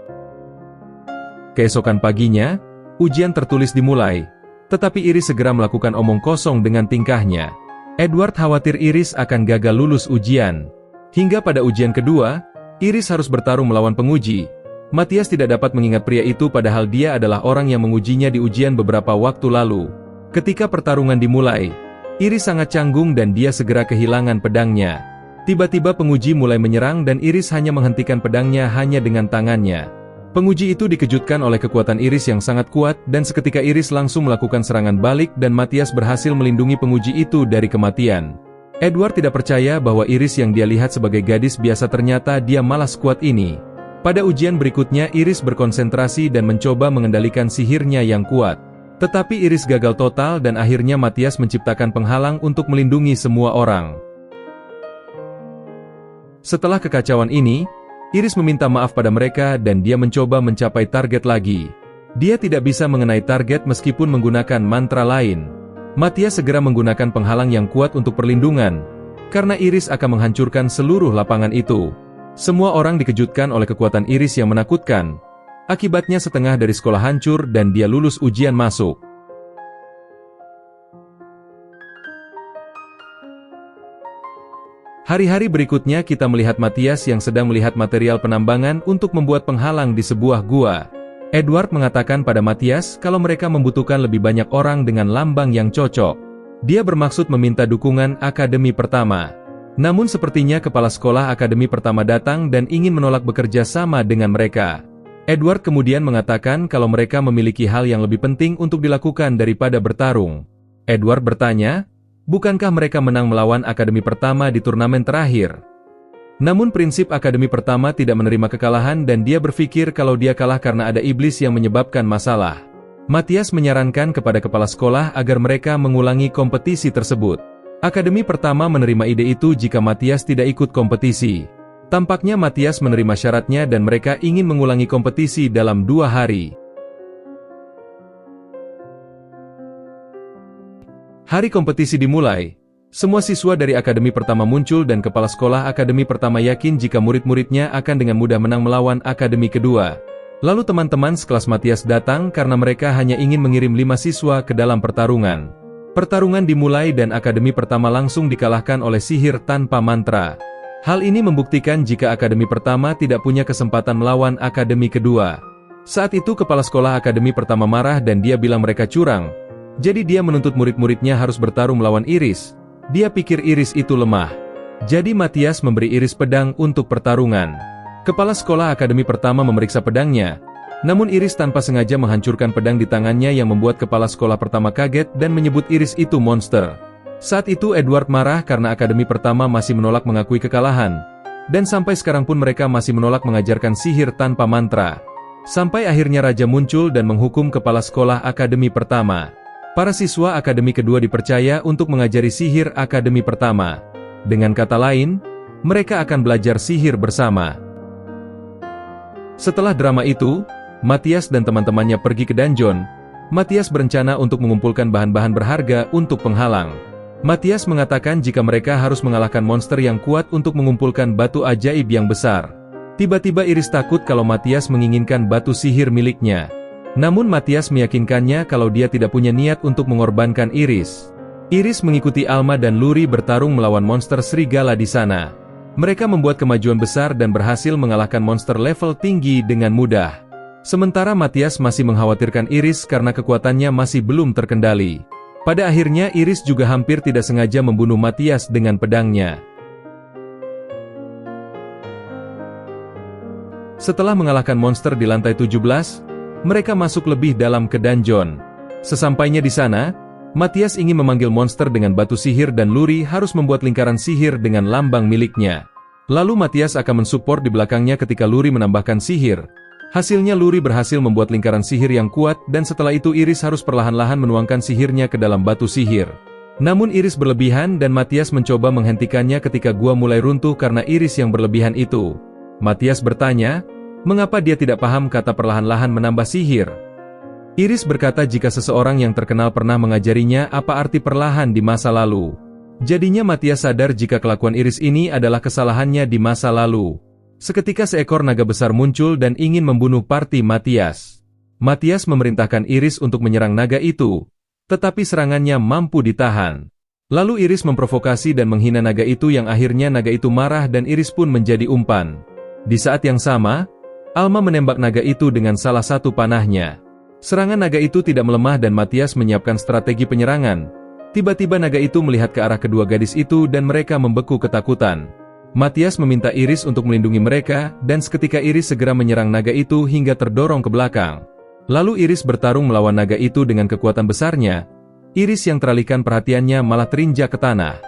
[SPEAKER 1] Keesokan paginya, ujian tertulis dimulai. Tetapi Iris segera melakukan omong kosong dengan tingkahnya. Edward khawatir Iris akan gagal lulus ujian. Hingga pada ujian kedua, Iris harus bertarung melawan penguji. Matias tidak dapat mengingat pria itu padahal dia adalah orang yang mengujinya di ujian beberapa waktu lalu. Ketika pertarungan dimulai, Iris sangat canggung dan dia segera kehilangan pedangnya. Tiba-tiba penguji mulai menyerang dan Iris hanya menghentikan pedangnya hanya dengan tangannya. Penguji itu dikejutkan oleh kekuatan Iris yang sangat kuat dan seketika Iris langsung melakukan serangan balik dan Matias berhasil melindungi penguji itu dari kematian. Edward tidak percaya bahwa Iris yang dia lihat sebagai gadis biasa ternyata dia malah sekuat ini. Pada ujian berikutnya Iris berkonsentrasi dan mencoba mengendalikan sihirnya yang kuat. Tetapi Iris gagal total dan akhirnya Matias menciptakan penghalang untuk melindungi semua orang. Setelah kekacauan ini, Iris meminta maaf pada mereka dan dia mencoba mencapai target lagi. Dia tidak bisa mengenai target meskipun menggunakan mantra lain. Matias segera menggunakan penghalang yang kuat untuk perlindungan, karena Iris akan menghancurkan seluruh lapangan itu. Semua orang dikejutkan oleh kekuatan Iris yang menakutkan. Akibatnya setengah dari sekolah hancur dan dia lulus ujian masuk. Hari-hari berikutnya kita melihat Matias yang sedang melihat material penambangan untuk membuat penghalang di sebuah gua. Edward mengatakan pada Matias kalau mereka membutuhkan lebih banyak orang dengan lambang yang cocok. Dia bermaksud meminta dukungan Akademi Pertama. Namun sepertinya kepala sekolah Akademi Pertama datang dan ingin menolak bekerja sama dengan mereka. Edward kemudian mengatakan kalau mereka memiliki hal yang lebih penting untuk dilakukan daripada bertarung. Edward bertanya, bukankah mereka menang melawan Akademi Pertama di turnamen terakhir? Namun prinsip Akademi Pertama tidak menerima kekalahan dan dia berpikir kalau dia kalah karena ada iblis yang menyebabkan masalah. Matias menyarankan kepada kepala sekolah agar mereka mengulangi kompetisi tersebut. Akademi Pertama menerima ide itu jika Matias tidak ikut kompetisi. Tampaknya Matias menerima syaratnya dan mereka ingin mengulangi kompetisi dalam 2 hari. Hari kompetisi dimulai. Semua siswa dari Akademi Pertama muncul dan kepala sekolah Akademi Pertama yakin jika murid-muridnya akan dengan mudah menang melawan Akademi kedua. Lalu teman-teman sekelas Matias datang karena mereka hanya ingin mengirim 5 siswa ke dalam pertarungan. Pertarungan dimulai dan Akademi Pertama langsung dikalahkan oleh sihir tanpa mantra. Hal ini membuktikan jika Akademi Pertama tidak punya kesempatan melawan Akademi kedua. Saat itu kepala sekolah Akademi Pertama marah dan dia bilang mereka curang. Jadi dia menuntut murid-muridnya harus bertarung melawan Iris. Dia pikir Iris itu lemah. Jadi Matias memberi Iris pedang untuk pertarungan. Kepala sekolah Akademi Pertama memeriksa pedangnya. Namun Iris tanpa sengaja menghancurkan pedang di tangannya yang membuat kepala sekolah pertama kaget dan menyebut Iris itu monster. Saat itu Edward marah karena akademi pertama masih menolak mengakui kekalahan. Dan sampai sekarang pun mereka masih menolak mengajarkan sihir tanpa mantra. Sampai akhirnya raja muncul dan menghukum kepala sekolah akademi pertama. Para siswa akademi kedua dipercaya untuk mengajari sihir akademi pertama. Dengan kata lain, mereka akan belajar sihir bersama. Setelah drama itu, Matthias dan teman-temannya pergi ke dungeon. Matthias berencana untuk mengumpulkan bahan-bahan berharga untuk penghalang. Matthias mengatakan jika mereka harus mengalahkan monster yang kuat untuk mengumpulkan batu ajaib yang besar. Tiba-tiba Iris takut kalau Matthias menginginkan batu sihir miliknya. Namun Matthias meyakinkannya kalau dia tidak punya niat untuk mengorbankan Iris. Iris mengikuti Alma dan Luri bertarung melawan monster serigala di sana. Mereka membuat kemajuan besar dan berhasil mengalahkan monster level tinggi dengan mudah. Sementara Matthias masih mengkhawatirkan Iris karena kekuatannya masih belum terkendali. Pada akhirnya Iris juga hampir tidak sengaja membunuh Matthias dengan pedangnya. Setelah mengalahkan monster di lantai 17, mereka masuk lebih dalam ke dungeon. Sesampainya di sana, Matthias ingin memanggil monster dengan batu sihir dan Luri harus membuat lingkaran sihir dengan lambang miliknya. Lalu Matthias akan mensupport di belakangnya ketika Luri menambahkan sihir. Hasilnya Luri berhasil membuat lingkaran sihir yang kuat dan setelah itu Iris harus perlahan-lahan menuangkan sihirnya ke dalam batu sihir. Namun Iris berlebihan dan Matthias mencoba menghentikannya ketika gua mulai runtuh karena Iris yang berlebihan itu. Matthias bertanya, mengapa dia tidak paham kata perlahan-lahan menambah sihir? Iris berkata jika seseorang yang terkenal pernah mengajarinya apa arti perlahan di masa lalu. Jadinya Matthias sadar jika kelakuan Iris ini adalah kesalahannya di masa lalu. Seketika seekor naga besar muncul dan ingin membunuh parti Matthias. Matthias memerintahkan Iris untuk menyerang naga itu, tetapi serangannya mampu ditahan. Lalu Iris memprovokasi dan menghina naga itu yang akhirnya naga itu marah dan Iris pun menjadi umpan. Di saat yang sama, Alma menembak naga itu dengan salah satu panahnya. Serangan naga itu tidak melemah dan Matthias menyiapkan strategi penyerangan. Tiba-tiba naga itu melihat ke arah kedua gadis itu dan mereka membeku ketakutan. Matthias meminta Iris untuk melindungi mereka, dan seketika Iris segera menyerang naga itu hingga terdorong ke belakang. Lalu Iris bertarung melawan naga itu dengan kekuatan besarnya. Iris yang teralihkan perhatiannya malah terinjak ke tanah.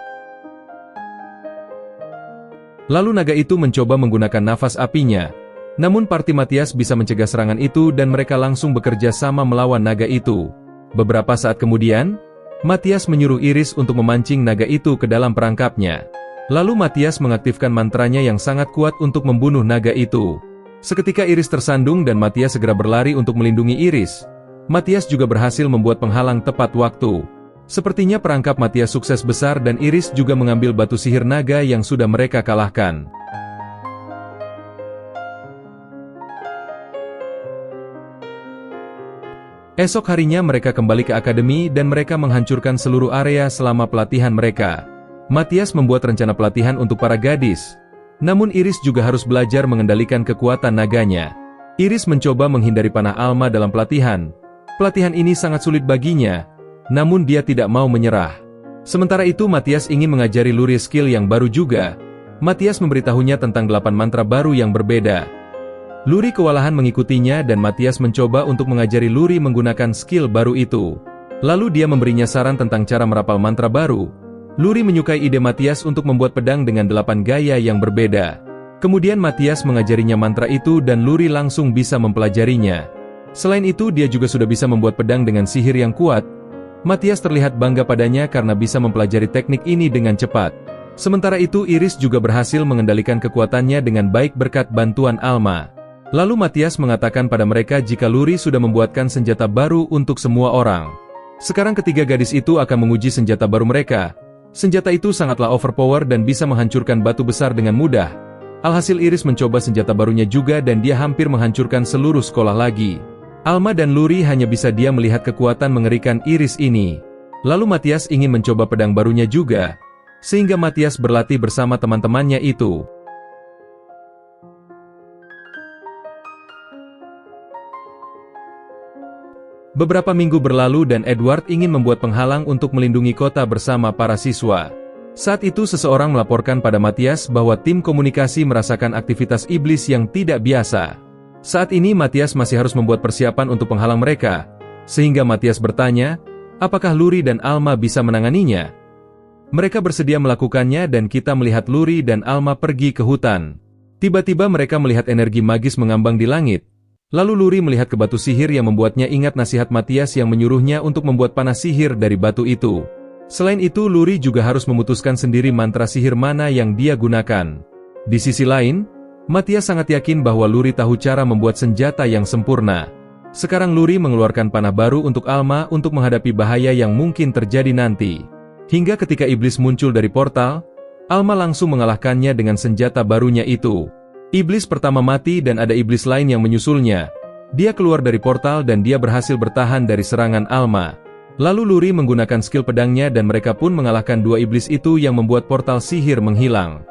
[SPEAKER 1] Lalu naga itu mencoba menggunakan nafas apinya. Namun parti Matthias bisa mencegah serangan itu dan mereka langsung bekerja sama melawan naga itu. Beberapa saat kemudian, Matthias menyuruh Iris untuk memancing naga itu ke dalam perangkapnya. Lalu Matthias mengaktifkan mantranya yang sangat kuat untuk membunuh naga itu. Seketika Iris tersandung dan Matthias segera berlari untuk melindungi Iris. Matthias juga berhasil membuat penghalang tepat waktu. Sepertinya perangkap Matthias sukses besar dan Iris juga mengambil batu sihir naga yang sudah mereka kalahkan. Esok harinya mereka kembali ke akademi dan mereka menghancurkan seluruh area selama pelatihan mereka. Matthias membuat rencana pelatihan untuk para gadis. Namun Iris juga harus belajar mengendalikan kekuatan naganya. Iris mencoba menghindari panah Alma dalam pelatihan. Pelatihan ini sangat sulit baginya, namun dia tidak mau menyerah. Sementara itu Matthias ingin mengajari Luri skill yang baru juga. Matthias memberitahunya tentang 8 mantra baru yang berbeda. Luri kewalahan mengikutinya dan Matthias mencoba untuk mengajari Luri menggunakan skill baru itu. Lalu dia memberinya saran tentang cara merapal mantra baru. Luri menyukai ide Matthias untuk membuat pedang dengan 8 gaya yang berbeda. Kemudian Matthias mengajarinya mantra itu dan Luri langsung bisa mempelajarinya. Selain itu dia juga sudah bisa membuat pedang dengan sihir yang kuat. Matthias terlihat bangga padanya karena bisa mempelajari teknik ini dengan cepat. Sementara itu Iris juga berhasil mengendalikan kekuatannya dengan baik berkat bantuan Alma. Lalu Matthias mengatakan pada mereka jika Luri sudah membuatkan senjata baru untuk semua orang. Sekarang ketiga gadis itu akan menguji senjata baru mereka. Senjata itu sangatlah overpower dan bisa menghancurkan batu besar dengan mudah. Alhasil Iris mencoba senjata barunya juga dan dia hampir menghancurkan seluruh sekolah lagi. Alma dan Luri hanya bisa diam melihat kekuatan mengerikan Iris ini. Lalu Matthias ingin mencoba pedang barunya juga, sehingga Matthias berlatih bersama teman-temannya itu. Beberapa minggu berlalu dan Edward ingin membuat penghalang untuk melindungi kota bersama para siswa. Saat itu seseorang melaporkan pada Matthias bahwa tim komunikasi merasakan aktivitas iblis yang tidak biasa. Saat ini Matias masih harus membuat persiapan untuk penghalang mereka, sehingga Matias bertanya, apakah Luri dan Alma bisa menanganinya? Mereka bersedia melakukannya dan kita melihat Luri dan Alma pergi ke hutan. Tiba-tiba mereka melihat energi magis mengambang di langit. Lalu Luri melihat ke batu sihir yang membuatnya ingat nasihat Matias yang menyuruhnya untuk membuat panah sihir dari batu itu. Selain itu, Luri juga harus memutuskan sendiri mantra sihir mana yang dia gunakan. Di sisi lain, Matias sangat yakin bahwa Luri tahu cara membuat senjata yang sempurna. Sekarang Luri mengeluarkan panah baru untuk Alma untuk menghadapi bahaya yang mungkin terjadi nanti. Hingga ketika iblis muncul dari portal, Alma langsung mengalahkannya dengan senjata barunya itu. Iblis pertama mati dan ada iblis lain yang menyusulnya. Dia keluar dari portal dan dia berhasil bertahan dari serangan Alma. Lalu Luri menggunakan skill pedangnya dan mereka pun mengalahkan dua iblis itu yang membuat portal sihir menghilang.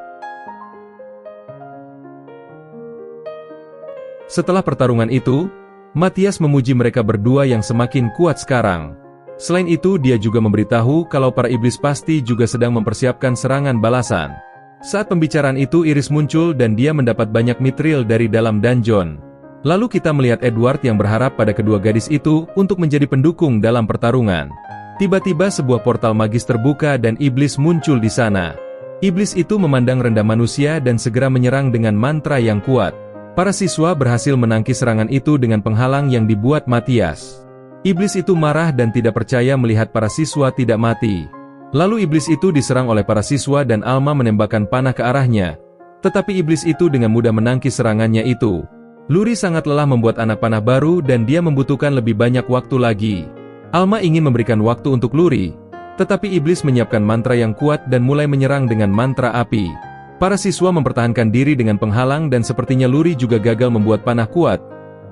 [SPEAKER 1] Setelah pertarungan itu, Matias memuji mereka berdua yang semakin kuat sekarang. Selain itu, dia juga memberitahu kalau para iblis pasti juga sedang mempersiapkan serangan balasan. Saat pembicaraan itu, Iris muncul dan dia mendapat banyak mithril dari dalam dungeon. Lalu kita melihat Edward yang berharap pada kedua gadis itu untuk menjadi pendukung dalam pertarungan. Tiba-tiba sebuah portal magis terbuka dan iblis muncul di sana. Iblis itu memandang rendah manusia dan segera menyerang dengan mantra yang kuat. Para siswa berhasil menangkis serangan itu dengan penghalang yang dibuat Matias. Iblis itu marah dan tidak percaya melihat para siswa tidak mati. Lalu iblis itu diserang oleh para siswa dan Alma menembakkan panah ke arahnya. Tetapi iblis itu dengan mudah menangkis serangannya itu. Luri sangat lelah membuat anak panah baru dan dia membutuhkan lebih banyak waktu lagi. Alma ingin memberikan waktu untuk Luri, tetapi iblis menyiapkan mantra yang kuat dan mulai menyerang dengan mantra api. Para siswa mempertahankan diri dengan penghalang dan sepertinya Luri juga gagal membuat panah kuat.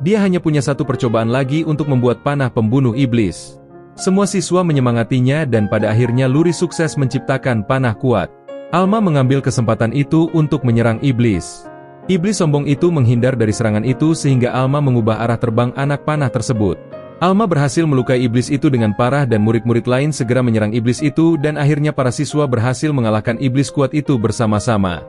[SPEAKER 1] Dia hanya punya satu percobaan lagi untuk membuat panah pembunuh iblis. Semua siswa menyemangatinya dan pada akhirnya Luri sukses menciptakan panah kuat. Alma mengambil kesempatan itu untuk menyerang iblis. Iblis sombong itu menghindar dari serangan itu sehingga Alma mengubah arah terbang anak panah tersebut. Alma berhasil melukai iblis itu dengan parah dan murid-murid lain segera menyerang iblis itu dan akhirnya para siswa berhasil mengalahkan iblis kuat itu bersama-sama.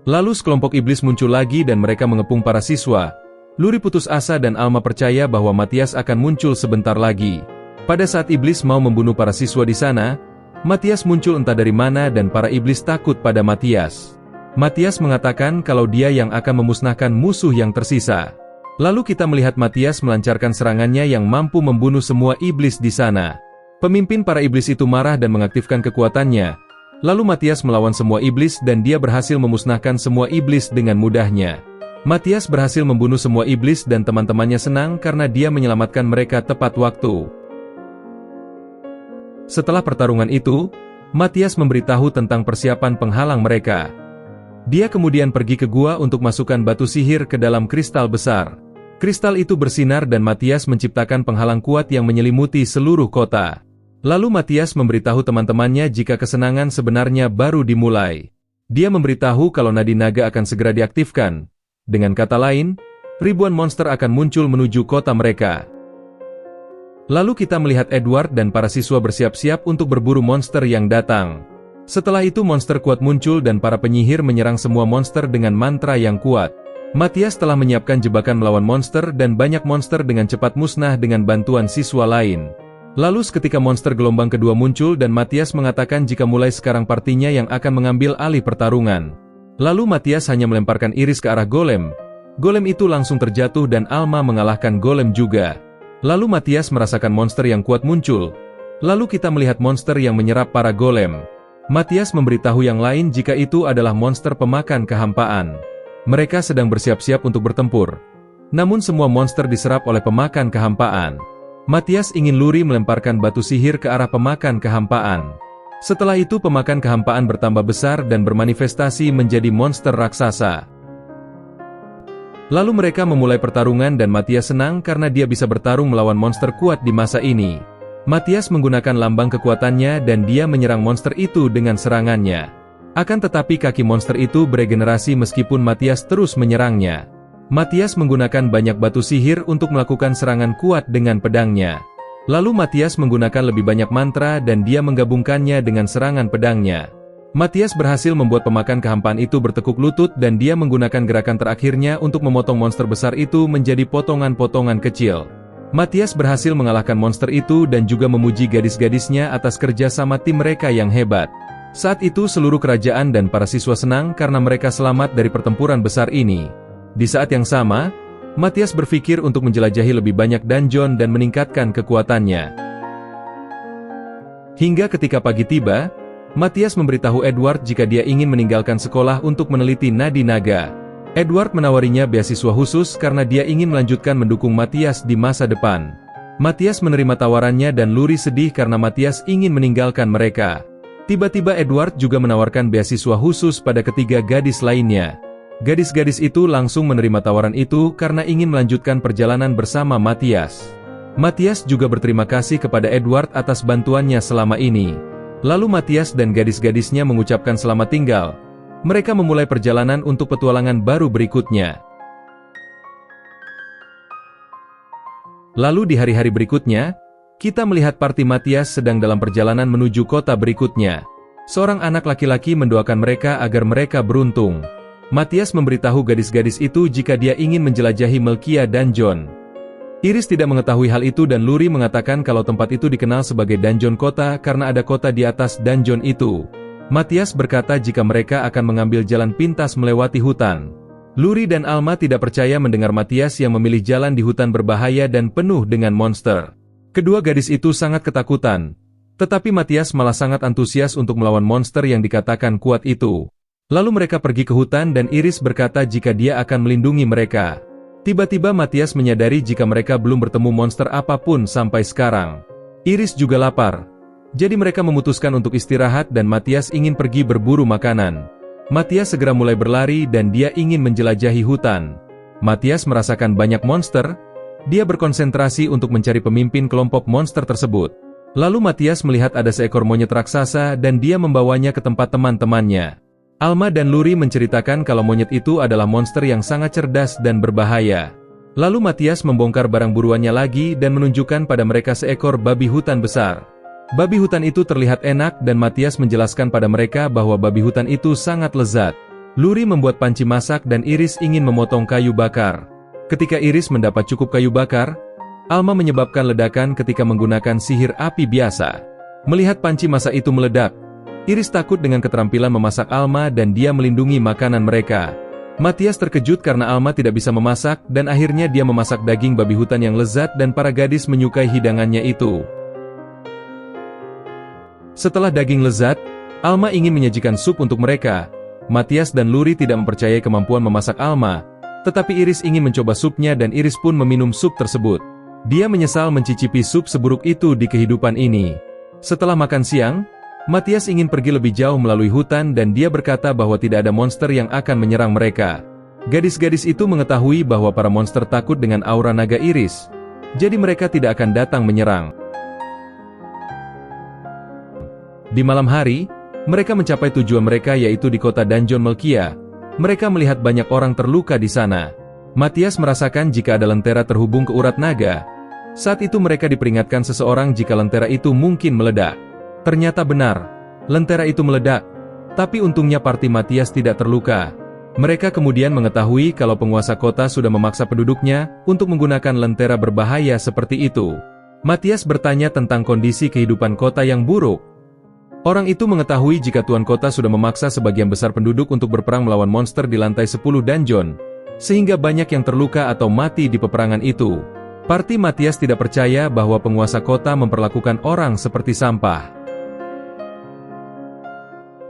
[SPEAKER 1] Lalu sekelompok iblis muncul lagi dan mereka mengepung para siswa. Luri putus asa dan Alma percaya bahwa Matias akan muncul sebentar lagi. Pada saat iblis mau membunuh para siswa di sana, Matias muncul entah dari mana dan para iblis takut pada Matias. Matias mengatakan kalau dia yang akan memusnahkan musuh yang tersisa. Lalu kita melihat Matias melancarkan serangannya yang mampu membunuh semua iblis di sana. Pemimpin para iblis itu marah dan mengaktifkan kekuatannya. Lalu Matias melawan semua iblis dan dia berhasil memusnahkan semua iblis dengan mudahnya. Matias berhasil membunuh semua iblis dan teman-temannya senang karena dia menyelamatkan mereka tepat waktu. Setelah pertarungan itu, Matias memberitahu tentang persiapan penghalang mereka. Dia kemudian pergi ke gua untuk masukkan batu sihir ke dalam kristal besar. Kristal itu bersinar dan Matias menciptakan penghalang kuat yang menyelimuti seluruh kota. Lalu Matias memberitahu teman-temannya jika kesenangan sebenarnya baru dimulai. Dia memberitahu kalau nadi naga akan segera diaktifkan. Dengan kata lain, ribuan monster akan muncul menuju kota mereka. Lalu kita melihat Edward dan para siswa bersiap-siap untuk berburu monster yang datang. Setelah itu monster kuat muncul dan para penyihir menyerang semua monster dengan mantra yang kuat. Matias telah menyiapkan jebakan melawan monster dan banyak monster dengan cepat musnah dengan bantuan siswa lain. Lalu seketika monster gelombang kedua muncul dan Matias mengatakan jika mulai sekarang partinya yang akan mengambil alih pertarungan. Lalu Matias hanya melemparkan Iris ke arah golem. Golem itu langsung terjatuh dan Alma mengalahkan golem juga. Lalu Matias merasakan monster yang kuat muncul. Lalu kita melihat monster yang menyerap para golem. Matias memberitahu yang lain jika itu adalah monster pemakan kehampaan. Mereka sedang bersiap-siap untuk bertempur. Namun semua monster diserap oleh pemakan kehampaan. Matias ingin Luri melemparkan batu sihir ke arah pemakan kehampaan. Setelah itu pemakan kehampaan bertambah besar dan bermanifestasi menjadi monster raksasa. Lalu mereka memulai pertarungan dan Matias senang karena dia bisa bertarung melawan monster kuat di masa ini. Matias menggunakan lambang kekuatannya dan dia menyerang monster itu dengan serangannya. Akan tetapi kaki monster itu beregenerasi meskipun Matias terus menyerangnya. Matias menggunakan banyak batu sihir untuk melakukan serangan kuat dengan pedangnya. Lalu Matias menggunakan lebih banyak mantra dan dia menggabungkannya dengan serangan pedangnya. Matias berhasil membuat pemakan kehampaan itu bertekuk lutut dan dia menggunakan gerakan terakhirnya untuk memotong monster besar itu menjadi potongan-potongan kecil. Matias berhasil mengalahkan monster itu dan juga memuji gadis-gadisnya atas kerja sama tim mereka yang hebat. Saat itu seluruh kerajaan dan para siswa senang karena mereka selamat dari pertempuran besar ini. Di saat yang sama, Matias berpikir untuk menjelajahi lebih banyak dungeon dan meningkatkan kekuatannya. Hingga ketika pagi tiba, Matias memberitahu Edward jika dia ingin meninggalkan sekolah untuk meneliti nadi naga. Edward menawarinya beasiswa khusus karena dia ingin melanjutkan mendukung Matias di masa depan. Matias menerima tawarannya dan Luri sedih karena Matias ingin meninggalkan mereka. Tiba-tiba Edward juga menawarkan beasiswa khusus pada ketiga gadis lainnya. Gadis-gadis itu langsung menerima tawaran itu karena ingin melanjutkan perjalanan bersama Matias. Matias juga berterima kasih kepada Edward atas bantuannya selama ini. Lalu Matias dan gadis-gadisnya mengucapkan selamat tinggal. Mereka memulai perjalanan untuk petualangan baru berikutnya. Lalu di hari-hari berikutnya, kita melihat parti Matias sedang dalam perjalanan menuju kota berikutnya. Seorang anak laki-laki mendoakan mereka agar mereka beruntung. Matias memberitahu gadis-gadis itu jika dia ingin menjelajahi Melkia Dungeon. Iris tidak mengetahui hal itu dan Luri mengatakan kalau tempat itu dikenal sebagai dungeon kota karena ada kota di atas dungeon itu. Matias berkata jika mereka akan mengambil jalan pintas melewati hutan. Luri dan Alma tidak percaya mendengar Matias yang memilih jalan di hutan berbahaya dan penuh dengan monster. Kedua gadis itu sangat ketakutan. Tetapi Matias malah sangat antusias untuk melawan monster yang dikatakan kuat itu. Lalu mereka pergi ke hutan dan Iris berkata jika dia akan melindungi mereka. Tiba-tiba Matias menyadari jika mereka belum bertemu monster apapun sampai sekarang. Iris juga lapar. Jadi mereka memutuskan untuk istirahat dan Matias ingin pergi berburu makanan. Matias segera mulai berlari dan dia ingin menjelajahi hutan. Matias merasakan banyak monster. Dia berkonsentrasi untuk mencari pemimpin kelompok monster tersebut. Lalu Matias melihat ada seekor monyet raksasa dan dia membawanya ke tempat teman-temannya. Alma dan Luri menceritakan kalau monyet itu adalah monster yang sangat cerdas dan berbahaya. Lalu Matias membongkar barang buruannya lagi dan menunjukkan pada mereka seekor babi hutan besar. Babi hutan itu terlihat enak dan Matias menjelaskan pada mereka bahwa babi hutan itu sangat lezat. Luri membuat panci masak dan Iris ingin memotong kayu bakar. Ketika Iris mendapat cukup kayu bakar, Alma menyebabkan ledakan ketika menggunakan sihir api biasa. Melihat panci masak itu meledak, Iris takut dengan keterampilan memasak Alma dan dia melindungi makanan mereka. Matias terkejut karena Alma tidak bisa memasak dan akhirnya dia memasak daging babi hutan yang lezat dan para gadis menyukai hidangannya itu. Setelah daging lezat, Alma ingin menyajikan sup untuk mereka. Matias dan Luri tidak mempercayai kemampuan memasak Alma, tetapi Iris ingin mencoba supnya dan Iris pun meminum sup tersebut. Dia menyesal mencicipi sup seburuk itu di kehidupan ini. Setelah makan siang, Matias ingin pergi lebih jauh melalui hutan dan dia berkata bahwa tidak ada monster yang akan menyerang mereka. Gadis-gadis itu mengetahui bahwa para monster takut dengan aura naga Iris, jadi mereka tidak akan datang menyerang. Di malam hari, mereka mencapai tujuan mereka yaitu di kota Dungeon Melkia. Mereka melihat banyak orang terluka di sana. Matias merasakan jika ada lentera terhubung ke urat naga. Saat itu mereka diperingatkan seseorang jika lentera itu mungkin meledak. Ternyata benar, lentera itu meledak, tapi untungnya parti Matias tidak terluka. Mereka kemudian mengetahui kalau penguasa kota sudah memaksa penduduknya untuk menggunakan lentera berbahaya seperti itu. Matias bertanya tentang kondisi kehidupan kota yang buruk. Orang itu mengetahui jika tuan kota sudah memaksa sebagian besar penduduk untuk berperang melawan monster di lantai 10 dungeon, sehingga banyak yang terluka atau mati di peperangan itu. Parti Matias tidak percaya bahwa penguasa kota memperlakukan orang seperti sampah.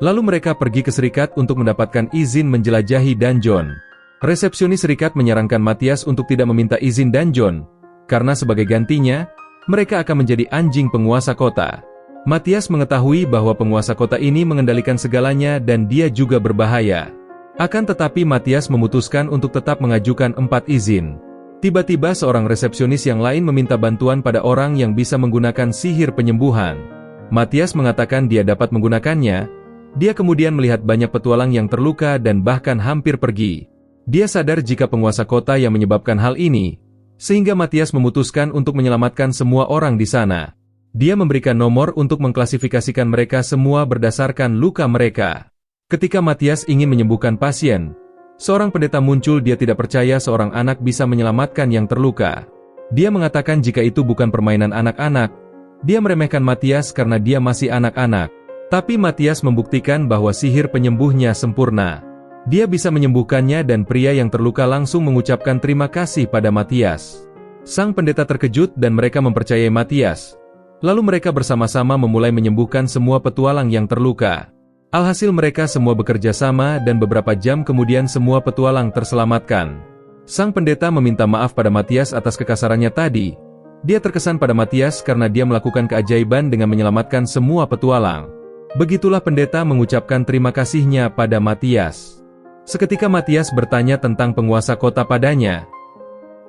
[SPEAKER 1] Lalu mereka pergi ke serikat untuk mendapatkan izin menjelajahi dungeon. Resepsionis serikat menyarankan Matias untuk tidak meminta izin dungeon, karena sebagai gantinya, mereka akan menjadi anjing penguasa kota. Matias mengetahui bahwa penguasa kota ini mengendalikan segalanya dan dia juga berbahaya. Akan tetapi Matias memutuskan untuk tetap mengajukan 4 izin. Tiba-tiba seorang resepsionis yang lain meminta bantuan pada orang yang bisa menggunakan sihir penyembuhan. Matias mengatakan dia dapat menggunakannya. Dia kemudian melihat banyak petualang yang terluka dan bahkan hampir pergi. Dia sadar jika penguasa kota yang menyebabkan hal ini, sehingga Matias memutuskan untuk menyelamatkan semua orang di sana. Dia memberikan nomor untuk mengklasifikasikan mereka semua berdasarkan luka mereka. Ketika Matias ingin menyembuhkan pasien, seorang pendeta muncul. Dia tidak percaya seorang anak bisa menyelamatkan yang terluka. Dia mengatakan jika itu bukan permainan anak-anak, dia meremehkan Matias karena dia masih anak-anak. Tapi Matias membuktikan bahwa sihir penyembuhnya sempurna. Dia bisa menyembuhkannya dan pria yang terluka langsung mengucapkan terima kasih pada Matias. Sang pendeta terkejut dan mereka mempercayai Matias. Lalu mereka bersama-sama memulai menyembuhkan semua petualang yang terluka. Alhasil mereka semua bekerja sama dan beberapa jam kemudian semua petualang terselamatkan. Sang pendeta meminta maaf pada Matias atas kekasarannya tadi. Dia terkesan pada Matias karena dia melakukan keajaiban dengan menyelamatkan semua petualang. Begitulah pendeta mengucapkan terima kasihnya pada Matias. Seketika Matias bertanya tentang penguasa kota padanya.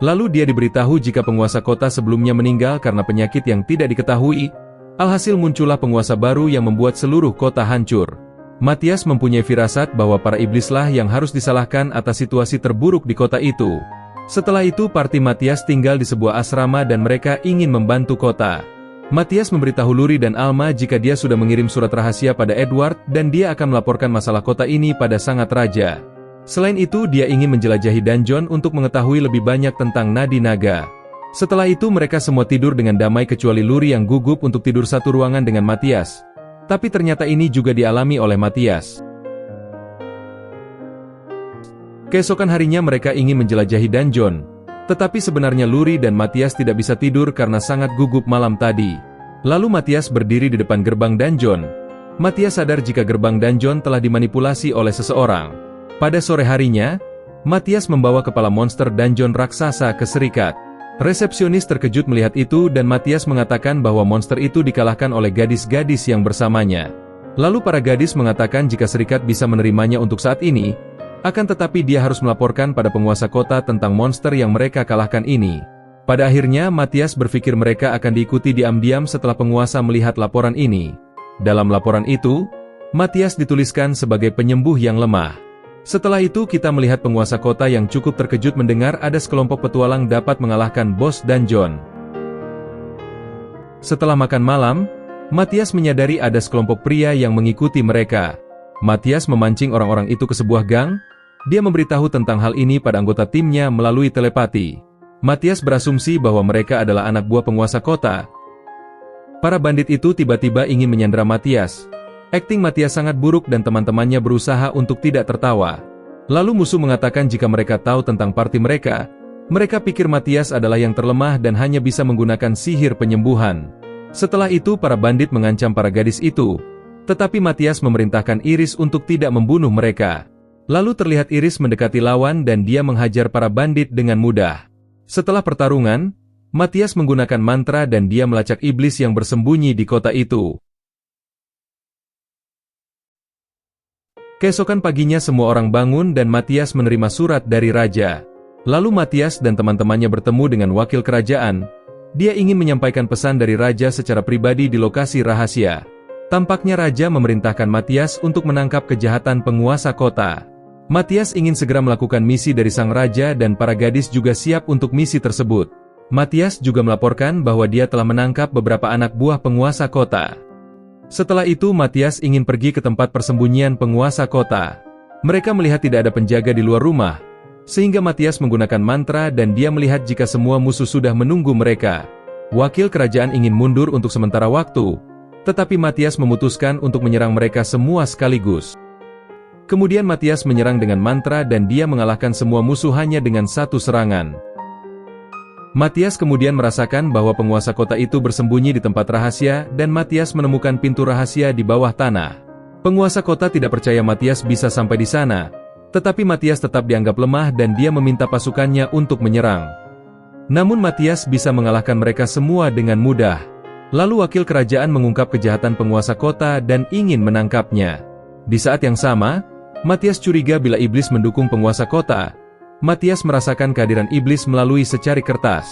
[SPEAKER 1] Lalu dia diberitahu jika penguasa kota sebelumnya meninggal karena penyakit yang tidak diketahui. Alhasil muncullah penguasa baru yang membuat seluruh kota hancur. Matias mempunyai firasat bahwa para iblislah yang harus disalahkan atas situasi terburuk di kota itu. Setelah itu parti Matias tinggal di sebuah asrama dan mereka ingin membantu kota. Matias memberitahu Luri dan Alma jika dia sudah mengirim surat rahasia pada Edward dan dia akan melaporkan masalah kota ini pada Sangat Raja. Selain itu dia ingin menjelajahi dungeon untuk mengetahui lebih banyak tentang Nadi Naga. Setelah itu mereka semua tidur dengan damai kecuali Luri yang gugup untuk tidur satu ruangan dengan Matias. Tapi ternyata ini juga dialami oleh Matias. Keesokan harinya mereka ingin menjelajahi dungeon. Tetapi sebenarnya Luri dan Matias tidak bisa tidur karena sangat gugup malam tadi. Lalu Matias berdiri di depan gerbang dungeon. Matias sadar jika gerbang dungeon telah dimanipulasi oleh seseorang. Pada sore harinya, Matias membawa kepala monster dungeon raksasa ke Serikat. Resepsionis terkejut melihat itu dan Matias mengatakan bahwa monster itu dikalahkan oleh gadis-gadis yang bersamanya. Lalu para gadis mengatakan jika Serikat bisa menerimanya untuk saat ini, akan tetapi dia harus melaporkan pada penguasa kota tentang monster yang mereka kalahkan ini. Pada akhirnya Matias berpikir mereka akan diikuti diam-diam setelah penguasa melihat laporan ini. Dalam laporan itu, Matias dituliskan sebagai penyembuh yang lemah. Setelah itu kita melihat penguasa kota yang cukup terkejut mendengar ada sekelompok petualang dapat mengalahkan bos dungeon. Setelah makan malam, Matias menyadari ada sekelompok pria yang mengikuti mereka. Matias memancing orang-orang itu ke sebuah gang. Dia memberitahu tentang hal ini pada anggota timnya melalui telepati. Matias berasumsi bahwa mereka adalah anak buah penguasa kota. Para bandit itu tiba-tiba ingin menyandera Matias. Akting Matias sangat buruk dan teman-temannya berusaha untuk tidak tertawa. Lalu musuh mengatakan jika mereka tahu tentang parti mereka, mereka pikir Matias adalah yang terlemah dan hanya bisa menggunakan sihir penyembuhan. Setelah itu para bandit mengancam para gadis itu, tetapi Matias memerintahkan Iris untuk tidak membunuh mereka. Lalu terlihat Iris mendekati lawan dan dia menghajar para bandit dengan mudah. Setelah pertarungan, Matias menggunakan mantra dan dia melacak iblis yang bersembunyi di kota itu. Keesokan paginya semua orang bangun dan Matias menerima surat dari raja. Lalu Matias dan teman-temannya bertemu dengan wakil kerajaan. Dia ingin menyampaikan pesan dari raja secara pribadi di lokasi rahasia. Tampaknya raja memerintahkan Matias untuk menangkap kejahatan penguasa kota. Matias ingin segera melakukan misi dari sang raja dan para gadis juga siap untuk misi tersebut. Matias juga melaporkan bahwa dia telah menangkap beberapa anak buah penguasa kota. Setelah itu Matias ingin pergi ke tempat persembunyian penguasa kota. Mereka melihat tidak ada penjaga di luar rumah, sehingga Matias menggunakan mantra dan dia melihat jika semua musuh sudah menunggu mereka. Wakil kerajaan ingin mundur untuk sementara waktu, tetapi Matias memutuskan untuk menyerang mereka semua sekaligus. Kemudian Matias menyerang dengan mantra dan dia mengalahkan semua musuh hanya dengan satu serangan. Matias kemudian merasakan bahwa penguasa kota itu bersembunyi di tempat rahasia dan Matias menemukan pintu rahasia di bawah tanah. Penguasa kota tidak percaya Matias bisa sampai di sana, tetapi Matias tetap dianggap lemah dan dia meminta pasukannya untuk menyerang. Namun Matias bisa mengalahkan mereka semua dengan mudah. Lalu wakil kerajaan mengungkap kejahatan penguasa kota dan ingin menangkapnya. Di saat yang sama, Matias curiga bila iblis mendukung penguasa kota. Matias merasakan kehadiran iblis melalui secari kertas.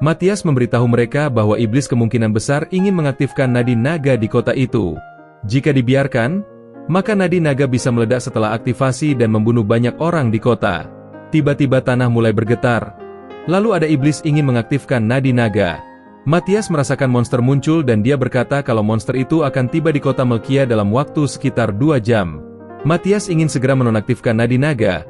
[SPEAKER 1] Matias memberitahu mereka bahwa iblis kemungkinan besar ingin mengaktifkan nadi naga di kota itu. Jika dibiarkan, maka nadi naga bisa meledak setelah aktivasi dan membunuh banyak orang di kota. Tiba-tiba tanah mulai bergetar. Lalu ada iblis ingin mengaktifkan nadi naga. Matias merasakan monster muncul dan dia berkata kalau monster itu akan tiba di kota Melkia dalam waktu sekitar 2 jam. Matias ingin segera menonaktifkan nadi naga.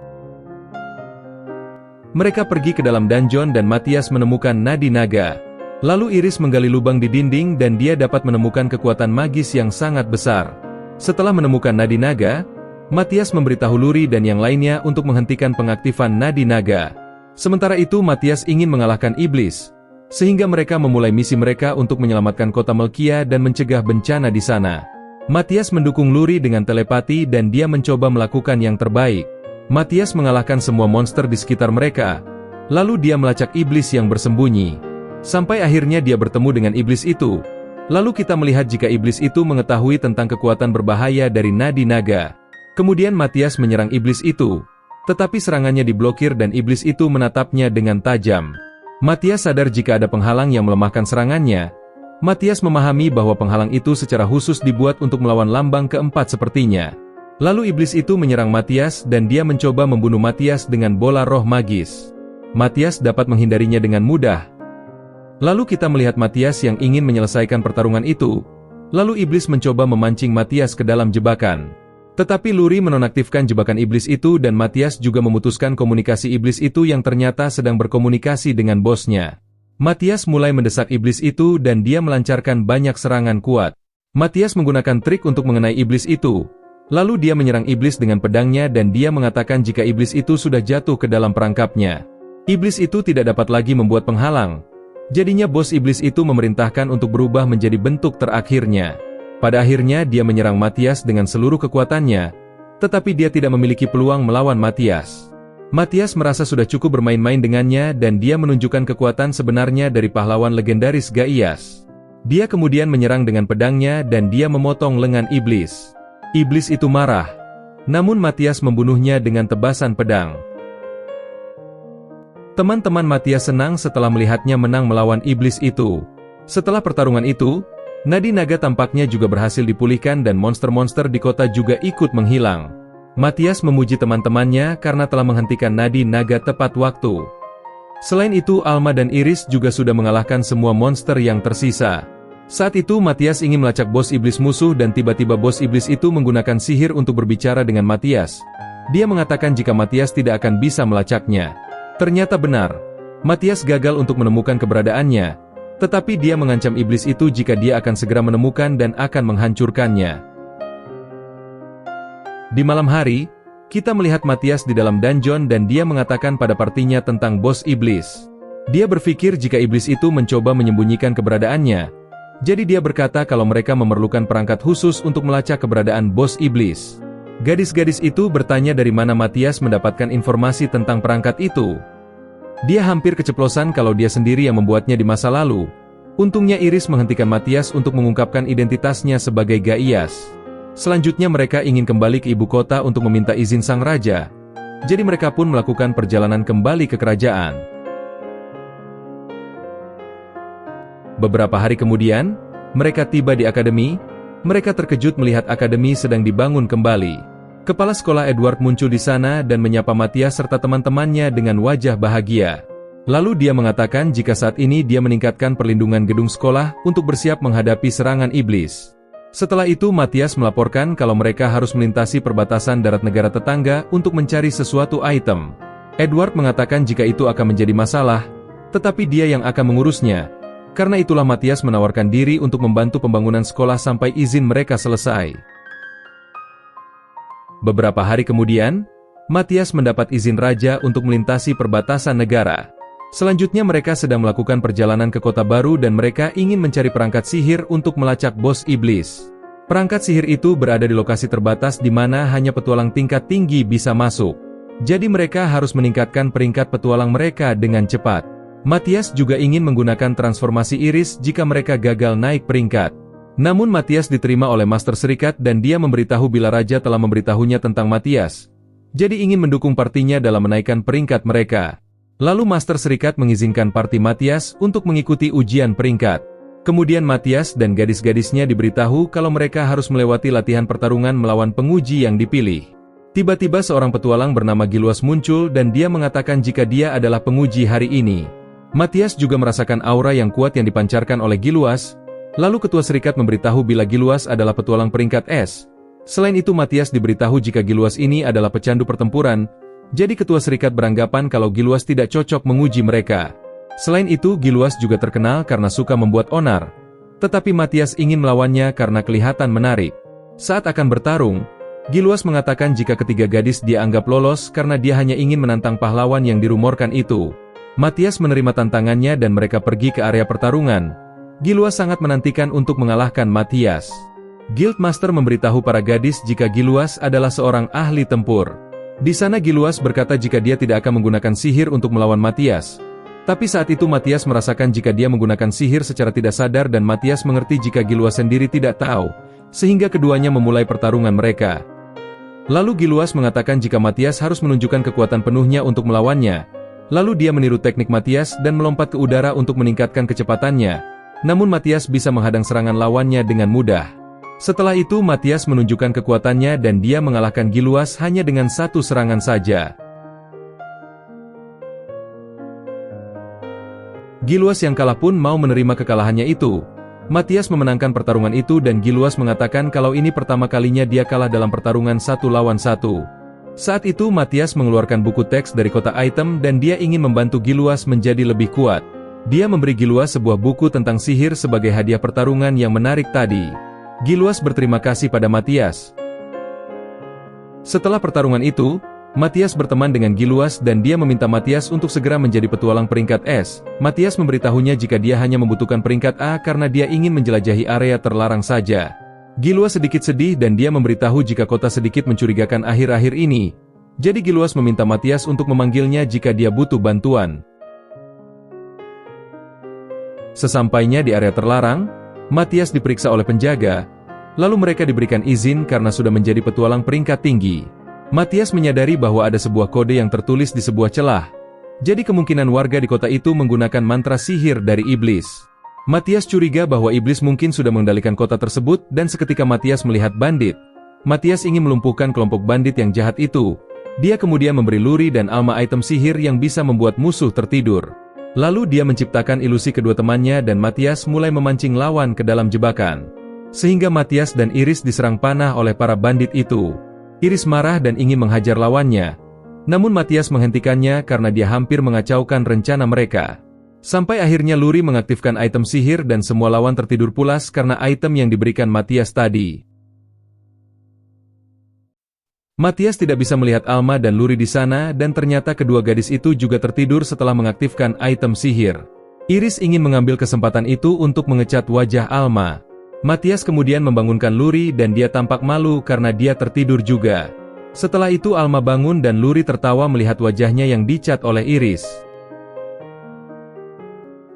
[SPEAKER 1] Mereka pergi ke dalam dungeon dan Matias menemukan nadi naga. Lalu Iris menggali lubang di dinding dan dia dapat menemukan kekuatan magis yang sangat besar. Setelah menemukan nadi naga, Matias memberitahu Luri dan yang lainnya untuk menghentikan pengaktifan nadi naga. Sementara itu Matias ingin mengalahkan iblis, sehingga mereka memulai misi mereka untuk menyelamatkan kota Melkia dan mencegah bencana di sana. Matias mendukung Luri dengan telepati dan dia mencoba melakukan yang terbaik. Matias mengalahkan semua monster di sekitar mereka, lalu dia melacak iblis yang bersembunyi. Sampai akhirnya dia bertemu dengan iblis itu. Lalu kita melihat jika iblis itu mengetahui tentang kekuatan berbahaya dari nadi naga. Kemudian Matias menyerang iblis itu, tetapi serangannya diblokir dan iblis itu menatapnya dengan tajam. Matias sadar jika ada penghalang yang melemahkan serangannya. Matias memahami bahwa penghalang itu secara khusus dibuat untuk melawan lambang keempat sepertinya. Lalu iblis itu menyerang Matias dan dia mencoba membunuh Matias dengan bola roh magis. Matias dapat menghindarinya dengan mudah. Lalu kita melihat Matias yang ingin menyelesaikan pertarungan itu. Lalu iblis mencoba memancing Matias ke dalam jebakan. Tetapi Luri menonaktifkan jebakan iblis itu dan Matias juga memutuskan komunikasi iblis itu yang ternyata sedang berkomunikasi dengan bosnya. Matias mulai mendesak iblis itu dan dia melancarkan banyak serangan kuat. Matias menggunakan trik untuk mengenai iblis itu. Lalu dia menyerang iblis dengan pedangnya dan dia mengatakan jika iblis itu sudah jatuh ke dalam perangkapnya. Iblis itu tidak dapat lagi membuat penghalang. Jadinya bos iblis itu memerintahkan untuk berubah menjadi bentuk terakhirnya. Pada akhirnya dia menyerang Matias dengan seluruh kekuatannya, tetapi dia tidak memiliki peluang melawan Matias. Matias merasa sudah cukup bermain-main dengannya dan dia menunjukkan kekuatan sebenarnya dari pahlawan legendaris Gaias. Dia kemudian menyerang dengan pedangnya dan dia memotong lengan iblis. Iblis itu marah, namun Matias membunuhnya dengan tebasan pedang. Teman-teman Matias senang setelah melihatnya menang melawan iblis itu. Setelah pertarungan itu, nadi naga tampaknya juga berhasil dipulihkan dan monster-monster di kota juga ikut menghilang. Matias memuji teman-temannya karena telah menghentikan nadi naga tepat waktu. Selain itu Alma dan Iris juga sudah mengalahkan semua monster yang tersisa. Saat itu Matias ingin melacak bos iblis musuh dan tiba-tiba bos iblis itu menggunakan sihir untuk berbicara dengan Matias. Dia mengatakan jika Matias tidak akan bisa melacaknya. Ternyata benar, Matias gagal untuk menemukan keberadaannya. Tetapi dia mengancam iblis itu jika dia akan segera menemukan dan akan menghancurkannya. Di malam hari, kita melihat Matias di dalam dungeon dan dia mengatakan pada partinya tentang bos iblis. Dia berpikir jika iblis itu mencoba menyembunyikan keberadaannya. Jadi dia berkata kalau mereka memerlukan perangkat khusus untuk melacak keberadaan bos iblis. Gadis-gadis itu bertanya dari mana Matias mendapatkan informasi tentang perangkat itu. Dia hampir keceplosan kalau dia sendiri yang membuatnya di masa lalu. Untungnya Iris menghentikan Matias untuk mengungkapkan identitasnya sebagai Gaias. Selanjutnya mereka ingin kembali ke ibu kota untuk meminta izin sang raja. Jadi mereka pun melakukan perjalanan kembali ke kerajaan. Beberapa hari kemudian, mereka tiba di akademi. Mereka terkejut melihat akademi sedang dibangun kembali. Kepala sekolah Edward muncul di sana dan menyapa Matias serta teman-temannya dengan wajah bahagia. Lalu dia mengatakan jika saat ini dia meningkatkan perlindungan gedung sekolah untuk bersiap menghadapi serangan iblis. Setelah itu Matias melaporkan kalau mereka harus melintasi perbatasan darat negara tetangga untuk mencari sesuatu item. Edward mengatakan jika itu akan menjadi masalah, tetapi dia yang akan mengurusnya. Karena itulah Matias menawarkan diri untuk membantu pembangunan sekolah sampai izin mereka selesai. Beberapa hari kemudian, Matias mendapat izin raja untuk melintasi perbatasan negara. Selanjutnya mereka sedang melakukan perjalanan ke kota baru dan mereka ingin mencari perangkat sihir untuk melacak bos iblis. Perangkat sihir itu berada di lokasi terbatas di mana hanya petualang tingkat tinggi bisa masuk. Jadi mereka harus meningkatkan peringkat petualang mereka dengan cepat. Matias juga ingin menggunakan transformasi Iris jika mereka gagal naik peringkat. Namun Matias diterima oleh Master Serikat dan dia memberitahu bila Raja telah memberitahunya tentang Matias. Jadi ingin mendukung partinya dalam menaikkan peringkat mereka. Lalu Master Serikat mengizinkan parti Matias untuk mengikuti ujian peringkat. Kemudian Matias dan gadis-gadisnya diberitahu kalau mereka harus melewati latihan pertarungan melawan penguji yang dipilih. Tiba-tiba seorang petualang bernama Giluas muncul dan dia mengatakan jika dia adalah penguji hari ini. Matthias juga merasakan aura yang kuat yang dipancarkan oleh Giluas, lalu ketua serikat memberitahu bila Giluas adalah petualang peringkat S. Selain itu Matthias diberitahu jika Giluas ini adalah pecandu pertempuran, jadi ketua serikat beranggapan kalau Giluas tidak cocok menguji mereka. Selain itu Giluas juga terkenal karena suka membuat onar, tetapi Matthias ingin melawannya karena kelihatan menarik. Saat akan bertarung, Giluas mengatakan jika ketiga gadis dia anggap lolos karena dia hanya ingin menantang pahlawan yang dirumorkan itu. Matthias menerima tantangannya dan mereka pergi ke area pertarungan. Giluas sangat menantikan untuk mengalahkan Matthias. Guildmaster memberitahu para gadis jika Giluas adalah seorang ahli tempur. Di sana Giluas berkata jika dia tidak akan menggunakan sihir untuk melawan Matthias. Tapi saat itu Matthias merasakan jika dia menggunakan sihir secara tidak sadar dan Matthias mengerti jika Giluas sendiri tidak tahu, sehingga keduanya memulai pertarungan mereka. Lalu Giluas mengatakan jika Matthias harus menunjukkan kekuatan penuhnya untuk melawannya. Lalu dia meniru teknik Matthias dan melompat ke udara untuk meningkatkan kecepatannya. Namun Matthias bisa menghadang serangan lawannya dengan mudah. Setelah itu Matthias menunjukkan kekuatannya dan dia mengalahkan Giluas hanya dengan satu serangan saja. Giluas yang kalah pun mau menerima kekalahannya itu. Matthias memenangkan pertarungan itu dan Giluas mengatakan kalau ini pertama kalinya dia kalah dalam pertarungan 1 lawan 1. Saat itu Matthias mengeluarkan buku teks dari kotak item dan dia ingin membantu Giluas menjadi lebih kuat. Dia memberi Giluas sebuah buku tentang sihir sebagai hadiah pertarungan yang menarik tadi. Giluas berterima kasih pada Matthias. Setelah pertarungan itu, Matthias berteman dengan Giluas dan dia meminta Matthias untuk segera menjadi petualang peringkat S. Matthias memberitahunya jika dia hanya membutuhkan peringkat A karena dia ingin menjelajahi area terlarang saja. Giluas sedikit sedih dan dia memberitahu jika kota sedikit mencurigakan akhir-akhir ini. Jadi Giluas meminta Matthias untuk memanggilnya jika dia butuh bantuan. Sesampainya di area terlarang, Matthias diperiksa oleh penjaga, lalu mereka diberikan izin karena sudah menjadi petualang peringkat tinggi. Matthias menyadari bahwa ada sebuah kode yang tertulis di sebuah celah. Jadi kemungkinan warga di kota itu menggunakan mantra sihir dari iblis. Matthias curiga bahwa iblis mungkin sudah mengendalikan kota tersebut dan seketika Matthias melihat bandit. Matthias ingin melumpuhkan kelompok bandit yang jahat itu. Dia kemudian memberi Luri dan Alma item sihir yang bisa membuat musuh tertidur. Lalu dia menciptakan ilusi kedua temannya dan Matthias mulai memancing lawan ke dalam jebakan. Sehingga Matthias dan Iris diserang panah oleh para bandit itu. Iris marah dan ingin menghajar lawannya. Namun Matthias menghentikannya karena dia hampir mengacaukan rencana mereka. Sampai akhirnya Luri mengaktifkan item sihir dan semua lawan tertidur pulas karena item yang diberikan Matthias tadi. Matthias tidak bisa melihat Alma dan Luri di sana dan ternyata kedua gadis itu juga tertidur setelah mengaktifkan item sihir. Iris ingin mengambil kesempatan itu untuk mengecat wajah Alma. Matthias kemudian membangunkan Luri dan dia tampak malu karena dia tertidur juga. Setelah itu Alma bangun dan Luri tertawa melihat wajahnya yang dicat oleh Iris.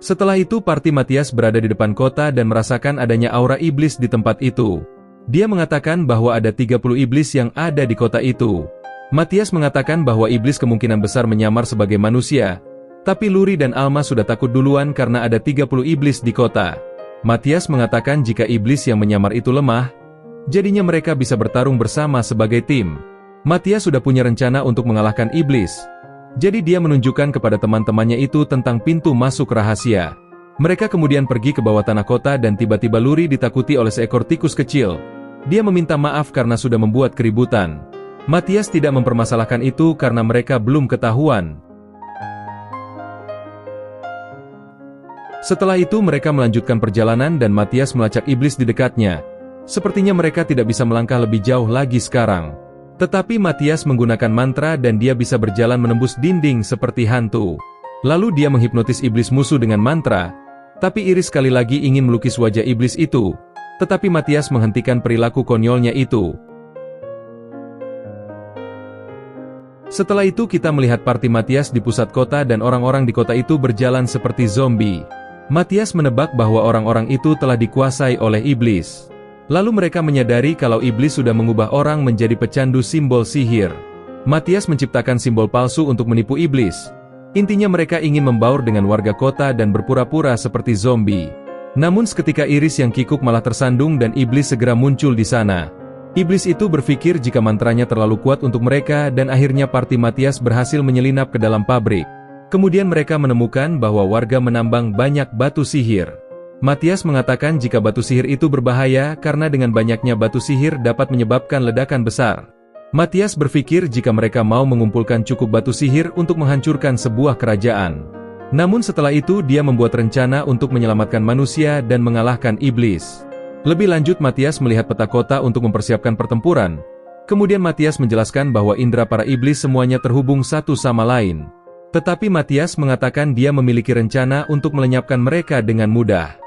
[SPEAKER 1] Setelah itu parti Matthias berada di depan kota dan merasakan adanya aura iblis di tempat itu. Dia mengatakan bahwa ada 30 iblis yang ada di kota itu. Matthias mengatakan bahwa iblis kemungkinan besar menyamar sebagai manusia, tapi Luri dan Alma sudah takut duluan karena ada 30 iblis di kota. Matthias mengatakan jika iblis yang menyamar itu lemah, jadinya mereka bisa bertarung bersama sebagai tim. Matthias sudah punya rencana untuk mengalahkan iblis. Jadi dia menunjukkan kepada teman-temannya itu tentang pintu masuk rahasia. Mereka kemudian pergi ke bawah tanah kota dan tiba-tiba Luri ditakuti oleh seekor tikus kecil. Dia meminta maaf karena sudah membuat keributan. Matthias tidak mempermasalahkan itu karena mereka belum ketahuan. Setelah itu mereka melanjutkan perjalanan dan Matthias melacak iblis di dekatnya. Sepertinya mereka tidak bisa melangkah lebih jauh lagi sekarang. Tetapi Matthias menggunakan mantra dan dia bisa berjalan menembus dinding seperti hantu. Lalu dia menghipnotis iblis musuh dengan mantra. Tapi Iris sekali lagi ingin melukis wajah iblis itu. Tetapi Matthias menghentikan perilaku konyolnya itu. Setelah itu kita melihat parti Matthias di pusat kota dan orang-orang di kota itu berjalan seperti zombie. Matthias menebak bahwa orang-orang itu telah dikuasai oleh iblis. Lalu mereka menyadari kalau iblis sudah mengubah orang menjadi pecandu simbol sihir. Matthias menciptakan simbol palsu untuk menipu iblis. Intinya mereka ingin membaur dengan warga kota dan berpura-pura seperti zombie. Namun seketika Iris yang kikuk malah tersandung dan iblis segera muncul di sana. Iblis itu berpikir jika mantranya terlalu kuat untuk mereka dan akhirnya parti Matthias berhasil menyelinap ke dalam pabrik. Kemudian mereka menemukan bahwa warga menambang banyak batu sihir. Matias mengatakan jika batu sihir itu berbahaya karena dengan banyaknya batu sihir dapat menyebabkan ledakan besar. Matias berpikir jika mereka mau mengumpulkan cukup batu sihir untuk menghancurkan sebuah kerajaan. Namun setelah itu dia membuat rencana untuk menyelamatkan manusia dan mengalahkan iblis. Lebih lanjut Matias melihat peta kota untuk mempersiapkan pertempuran. Kemudian Matias menjelaskan bahwa indera para iblis semuanya terhubung satu sama lain. Tetapi Matias mengatakan dia memiliki rencana untuk melenyapkan mereka dengan mudah.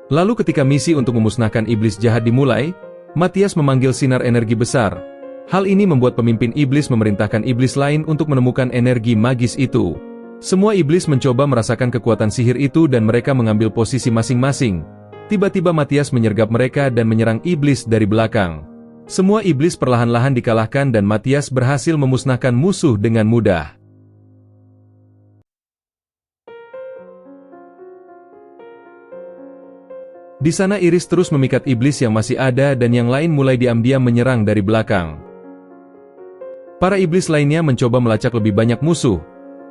[SPEAKER 1] Lalu ketika misi untuk memusnahkan iblis jahat dimulai, Matias memanggil sinar energi besar. Hal ini membuat pemimpin iblis memerintahkan iblis lain untuk menemukan energi magis itu. Semua iblis mencoba merasakan kekuatan sihir itu dan mereka mengambil posisi masing-masing. Tiba-tiba Matias menyergap mereka dan menyerang iblis dari belakang. Semua iblis perlahan-lahan dikalahkan dan Matias berhasil memusnahkan musuh dengan mudah. Di sana Iris terus memikat iblis yang masih ada dan yang lain mulai diam-diam menyerang dari belakang. Para iblis lainnya mencoba melacak lebih banyak musuh,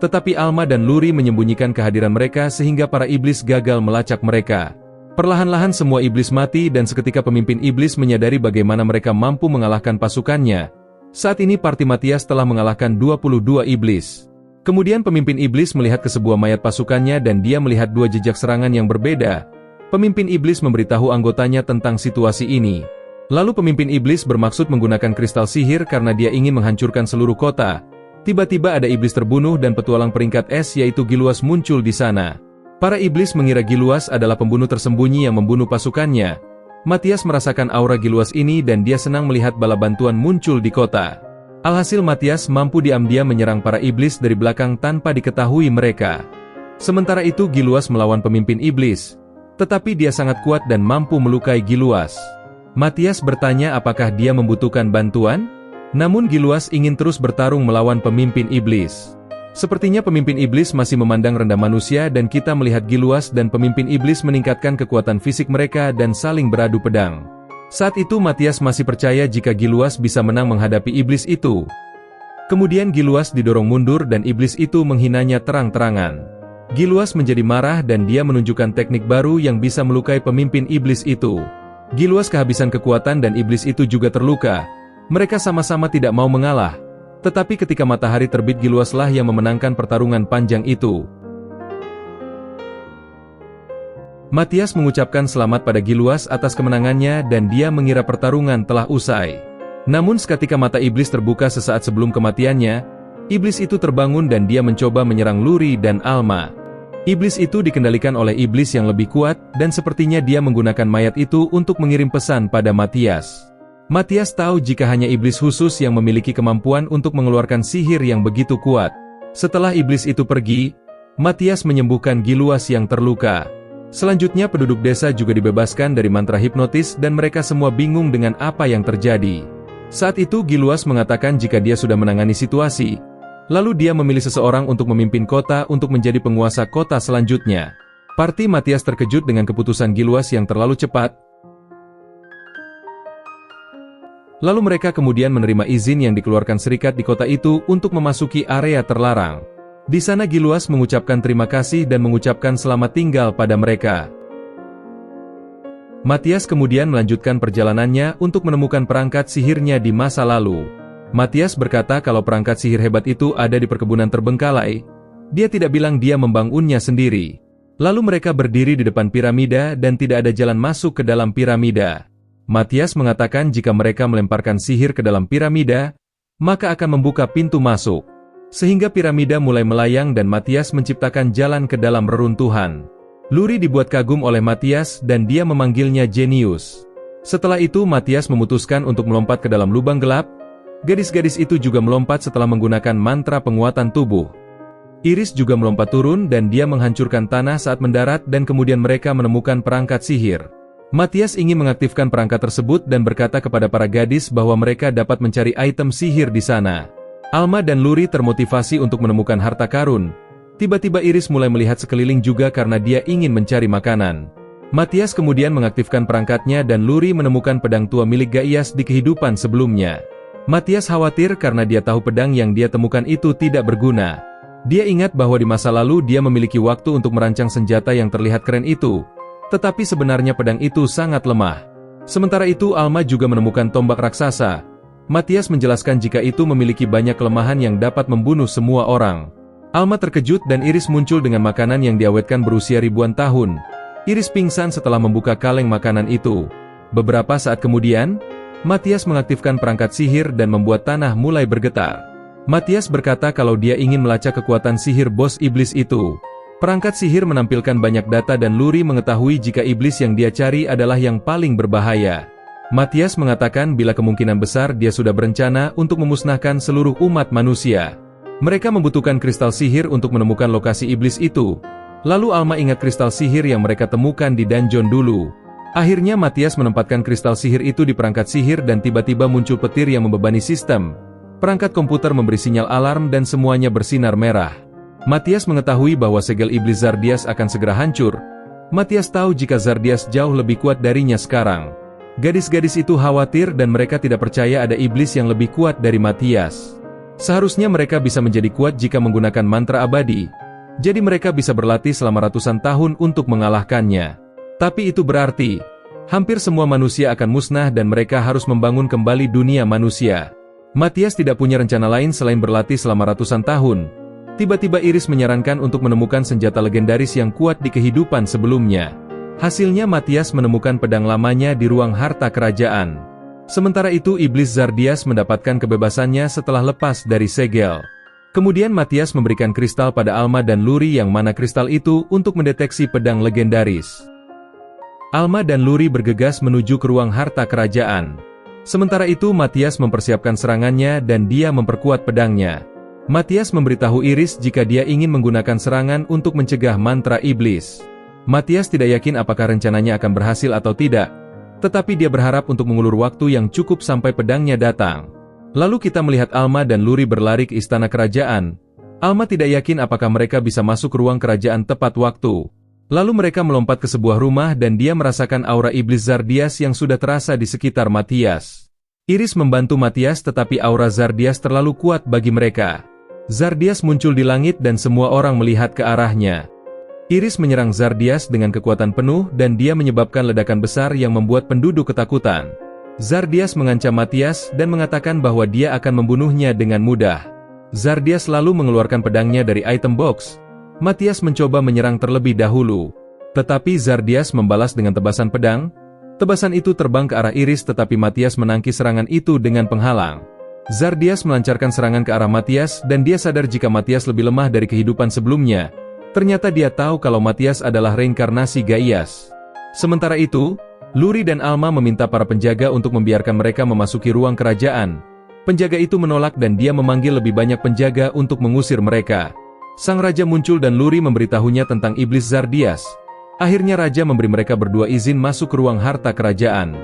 [SPEAKER 1] tetapi Alma dan Luri menyembunyikan kehadiran mereka sehingga para iblis gagal melacak mereka. Perlahan-lahan semua iblis mati dan seketika pemimpin iblis menyadari bagaimana mereka mampu mengalahkan pasukannya. Saat ini parti Matias telah mengalahkan 22 iblis. Kemudian pemimpin iblis melihat ke sebuah mayat pasukannya dan dia melihat dua jejak serangan yang berbeda. Pemimpin iblis memberitahu anggotanya tentang situasi ini. Lalu pemimpin iblis bermaksud menggunakan kristal sihir karena dia ingin menghancurkan seluruh kota. Tiba-tiba ada iblis terbunuh dan petualang peringkat es yaitu Giluas muncul di sana. Para iblis mengira Giluas adalah pembunuh tersembunyi yang membunuh pasukannya. Matias merasakan aura Giluas ini dan dia senang melihat bala bantuan muncul di kota. Alhasil Matias mampu diam-diam menyerang para iblis dari belakang tanpa diketahui mereka. Sementara itu Giluas melawan pemimpin iblis. Tetapi dia sangat kuat dan mampu melukai Giluas. Matias bertanya apakah dia membutuhkan bantuan? Namun Giluas ingin terus bertarung melawan pemimpin iblis. Sepertinya pemimpin iblis masih memandang rendah manusia dan kita melihat Giluas dan pemimpin iblis meningkatkan kekuatan fisik mereka dan saling beradu pedang. Saat itu Matias masih percaya jika Giluas bisa menang menghadapi iblis itu. Kemudian Giluas didorong mundur dan iblis itu menghinanya terang-terangan. Giluas menjadi marah dan dia menunjukkan teknik baru yang bisa melukai pemimpin iblis itu. Giluas kehabisan kekuatan dan iblis itu juga terluka. Mereka sama-sama tidak mau mengalah. Tetapi ketika matahari terbit Giluaslah yang memenangkan pertarungan panjang itu. Matias mengucapkan selamat pada Giluas atas kemenangannya dan dia mengira pertarungan telah usai. Namun seketika mata iblis terbuka sesaat sebelum kematiannya, iblis itu terbangun dan dia mencoba menyerang Luri dan Alma. Iblis itu dikendalikan oleh iblis yang lebih kuat, dan sepertinya dia menggunakan mayat itu untuk mengirim pesan pada Matias. Matias tahu jika hanya iblis khusus yang memiliki kemampuan untuk mengeluarkan sihir yang begitu kuat. Setelah iblis itu pergi, Matias menyembuhkan Giluas yang terluka. Selanjutnya penduduk desa juga dibebaskan dari mantra hipnotis dan mereka semua bingung dengan apa yang terjadi. Saat itu Giluas mengatakan jika dia sudah menangani situasi. Lalu dia memilih seseorang untuk memimpin kota untuk menjadi penguasa kota selanjutnya. Parti Matias terkejut dengan keputusan Giluas yang terlalu cepat. Lalu mereka kemudian menerima izin yang dikeluarkan serikat di kota itu untuk memasuki area terlarang. Di sana Giluas mengucapkan terima kasih dan mengucapkan selamat tinggal pada mereka. Matias kemudian melanjutkan perjalanannya untuk menemukan perangkat sihirnya di masa lalu. Matias berkata kalau perangkat sihir hebat itu ada di perkebunan terbengkalai. Dia tidak bilang dia membangunnya sendiri. Lalu mereka berdiri di depan piramida dan tidak ada jalan masuk ke dalam piramida. Matias mengatakan jika mereka melemparkan sihir ke dalam piramida, maka akan membuka pintu masuk. Sehingga piramida mulai melayang dan Matias menciptakan jalan ke dalam reruntuhan. Luri dibuat kagum oleh Matias dan dia memanggilnya jenius. Setelah itu Matias memutuskan untuk melompat ke dalam lubang gelap. Gadis-gadis itu juga melompat setelah menggunakan mantra penguatan tubuh. Iris juga melompat turun dan dia menghancurkan tanah saat mendarat dan kemudian mereka menemukan perangkat sihir. Matias ingin mengaktifkan perangkat tersebut dan berkata kepada para gadis bahwa mereka dapat mencari item sihir di sana. Alma dan Luri termotivasi untuk menemukan harta karun. Tiba-tiba Iris mulai melihat sekeliling juga karena dia ingin mencari makanan. Matias kemudian mengaktifkan perangkatnya dan Luri menemukan pedang tua milik Gaias di kehidupan sebelumnya. Matias khawatir karena dia tahu pedang yang dia temukan itu tidak berguna. Dia ingat bahwa di masa lalu dia memiliki waktu untuk merancang senjata yang terlihat keren itu, tetapi sebenarnya pedang itu sangat lemah. Sementara itu Alma juga menemukan tombak raksasa. Matthias menjelaskan jika itu memiliki banyak kelemahan yang dapat membunuh semua orang. Alma terkejut dan Iris muncul dengan makanan yang diawetkan berusia ribuan tahun. Iris pingsan setelah membuka kaleng makanan itu. Beberapa saat kemudian, Matthias mengaktifkan perangkat sihir dan membuat tanah mulai bergetar. Matthias berkata kalau dia ingin melacak kekuatan sihir bos iblis itu. Perangkat sihir menampilkan banyak data dan Luri mengetahui jika iblis yang dia cari adalah yang paling berbahaya. Matthias mengatakan bila kemungkinan besar dia sudah berencana untuk memusnahkan seluruh umat manusia. Mereka membutuhkan kristal sihir untuk menemukan lokasi iblis itu. Lalu Alma ingat kristal sihir yang mereka temukan di dungeon dulu. Akhirnya Matthias menempatkan kristal sihir itu di perangkat sihir dan tiba-tiba muncul petir yang membebani sistem. Perangkat komputer memberi sinyal alarm dan semuanya bersinar merah. Matthias mengetahui bahwa segel iblis Zardias akan segera hancur. Matthias tahu jika Zardias jauh lebih kuat darinya sekarang. Gadis-gadis itu khawatir dan mereka tidak percaya ada iblis yang lebih kuat dari Matthias. Seharusnya mereka bisa menjadi kuat jika menggunakan mantra abadi. Jadi mereka bisa berlatih selama ratusan tahun untuk mengalahkannya. Tapi itu berarti, hampir semua manusia akan musnah dan mereka harus membangun kembali dunia manusia. Matthias tidak punya rencana lain selain berlatih selama ratusan tahun. Tiba-tiba Iris menyarankan untuk menemukan senjata legendaris yang kuat di kehidupan sebelumnya. Hasilnya Matthias menemukan pedang lamanya di ruang harta kerajaan. Sementara itu iblis Zardias mendapatkan kebebasannya setelah lepas dari segel. Kemudian Matthias memberikan kristal pada Alma dan Luri yang mana kristal itu untuk mendeteksi pedang legendaris. Alma dan Luri bergegas menuju ke ruang harta kerajaan. Sementara itu Matthias mempersiapkan serangannya dan dia memperkuat pedangnya. Matthias memberitahu Iris jika dia ingin menggunakan serangan untuk mencegah mantra iblis. Matthias tidak yakin apakah rencananya akan berhasil atau tidak, tetapi dia berharap untuk mengulur waktu yang cukup sampai pedangnya datang. Lalu kita melihat Alma dan Luri berlari ke istana kerajaan. Alma tidak yakin apakah mereka bisa masuk ke ruang kerajaan tepat waktu. Lalu mereka melompat ke sebuah rumah dan dia merasakan aura iblis Zardias yang sudah terasa di sekitar Matthias. Iris membantu Matthias tetapi aura Zardias terlalu kuat bagi mereka. Zardias muncul di langit dan semua orang melihat ke arahnya. Iris menyerang Zardias dengan kekuatan penuh dan dia menyebabkan ledakan besar yang membuat penduduk ketakutan. Zardias mengancam Matthias dan mengatakan bahwa dia akan membunuhnya dengan mudah. Zardias lalu mengeluarkan pedangnya dari item box. Matthias mencoba menyerang terlebih dahulu. Tetapi Zardias membalas dengan tebasan pedang. Tebasan itu terbang ke arah Iris tetapi Matthias menangkis serangan itu dengan penghalang. Zardias melancarkan serangan ke arah Matthias dan dia sadar jika Matthias lebih lemah dari kehidupan sebelumnya. Ternyata dia tahu kalau Matthias adalah reinkarnasi Gaias. Sementara itu, Luri dan Alma meminta para penjaga untuk membiarkan mereka memasuki ruang kerajaan. Penjaga itu menolak dan dia memanggil lebih banyak penjaga untuk mengusir mereka. Sang raja muncul dan Luri memberitahunya tentang iblis Zardias. Akhirnya raja memberi mereka berdua izin masuk ke ruang harta kerajaan.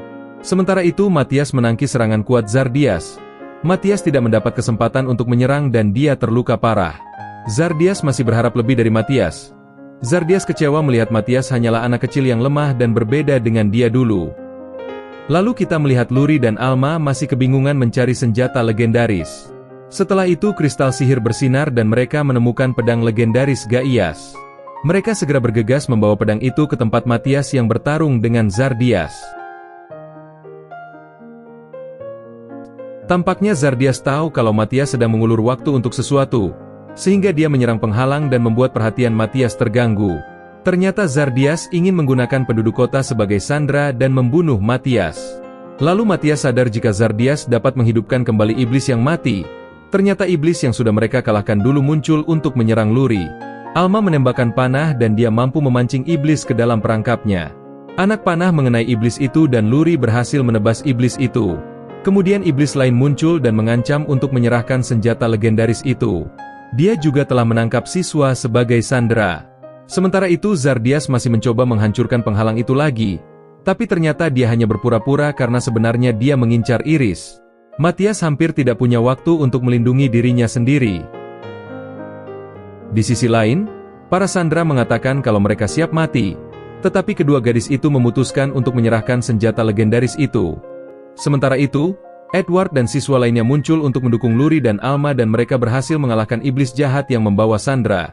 [SPEAKER 1] Sementara itu Matthias menangkis serangan kuat Zardias. Matthias tidak mendapat kesempatan untuk menyerang dan dia terluka parah. Zardias masih berharap lebih dari Matthias. Zardias kecewa melihat Matthias hanyalah anak kecil yang lemah dan berbeda dengan dia dulu. Lalu kita melihat Luri dan Alma masih kebingungan mencari senjata legendaris. Setelah itu kristal sihir bersinar dan mereka menemukan pedang legendaris Gaias. Mereka segera bergegas membawa pedang itu ke tempat Matthias yang bertarung dengan Zardias. Tampaknya Zardias tahu kalau Matthias sedang mengulur waktu untuk sesuatu, sehingga dia menyerang penghalang dan membuat perhatian Matthias terganggu. Ternyata Zardias ingin menggunakan penduduk kota sebagai sandera dan membunuh Matthias. Lalu Matthias sadar jika Zardias dapat menghidupkan kembali iblis yang mati. Ternyata iblis yang sudah mereka kalahkan dulu muncul untuk menyerang Luri. Alma menembakkan panah dan dia mampu memancing iblis ke dalam perangkapnya. Anak panah mengenai iblis itu dan Luri berhasil menebas iblis itu. Kemudian iblis lain muncul dan mengancam untuk menyerahkan senjata legendaris itu. Dia juga telah menangkap siswa sebagai sandera. Sementara itu Zardias masih mencoba menghancurkan penghalang itu lagi. Tapi ternyata dia hanya berpura-pura karena sebenarnya dia mengincar Iris. Matthias hampir tidak punya waktu untuk melindungi dirinya sendiri. Di sisi lain, para sandera mengatakan kalau mereka siap mati. Tetapi kedua gadis itu memutuskan untuk menyerahkan senjata legendaris itu. Sementara itu, Edward dan siswa lainnya muncul untuk mendukung Luri dan Alma dan mereka berhasil mengalahkan iblis jahat yang membawa Sandra.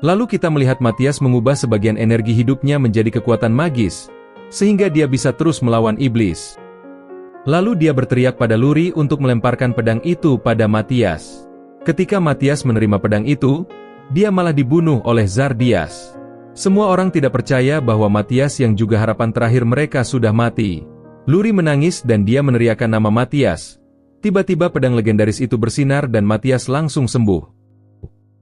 [SPEAKER 1] Lalu kita melihat Matthias mengubah sebagian energi hidupnya menjadi kekuatan magis, sehingga dia bisa terus melawan iblis. Lalu dia berteriak pada Luri untuk melemparkan pedang itu pada Matthias. Ketika Matthias menerima pedang itu, dia malah dibunuh oleh Zardias. Semua orang tidak percaya bahwa Matthias yang juga harapan terakhir mereka sudah mati. Luri menangis dan dia meneriakkan nama Matthias. Tiba-tiba pedang legendaris itu bersinar dan Matthias langsung sembuh.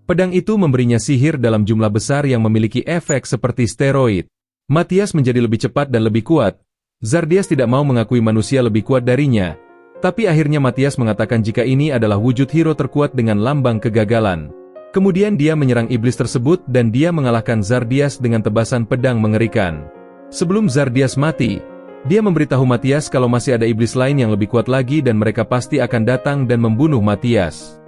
[SPEAKER 1] Pedang itu memberinya sihir dalam jumlah besar yang memiliki efek seperti steroid. Matthias menjadi lebih cepat dan lebih kuat. Zardias tidak mau mengakui manusia lebih kuat darinya. Tapi akhirnya Matthias mengatakan jika ini adalah wujud hero terkuat dengan lambang kegagalan. Kemudian dia menyerang iblis tersebut dan dia mengalahkan Zardias dengan tebasan pedang mengerikan. Sebelum Zardias mati, dia memberitahu Matthias kalau masih ada iblis lain yang lebih kuat lagi dan mereka pasti akan datang dan membunuh Matthias.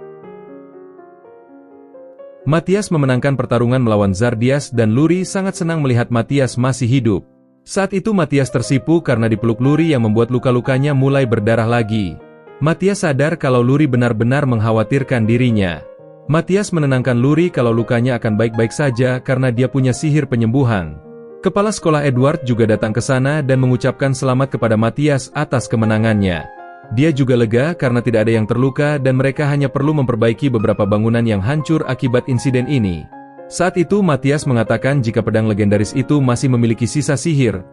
[SPEAKER 1] Matthias memenangkan pertarungan melawan Zardias dan Luri sangat senang melihat Matthias masih hidup. Saat itu Matthias tersipu karena dipeluk Luri yang membuat luka-lukanya mulai berdarah lagi. Matthias sadar kalau Luri benar-benar mengkhawatirkan dirinya. Matthias menenangkan Luri kalau lukanya akan baik-baik saja karena dia punya sihir penyembuhan. Kepala sekolah Edward juga datang ke sana dan mengucapkan selamat kepada Matthias atas kemenangannya. Dia juga lega karena tidak ada yang terluka dan mereka hanya perlu memperbaiki beberapa bangunan yang hancur akibat insiden ini. Saat itu Matthias mengatakan jika pedang legendaris itu masih memiliki sisa sihir,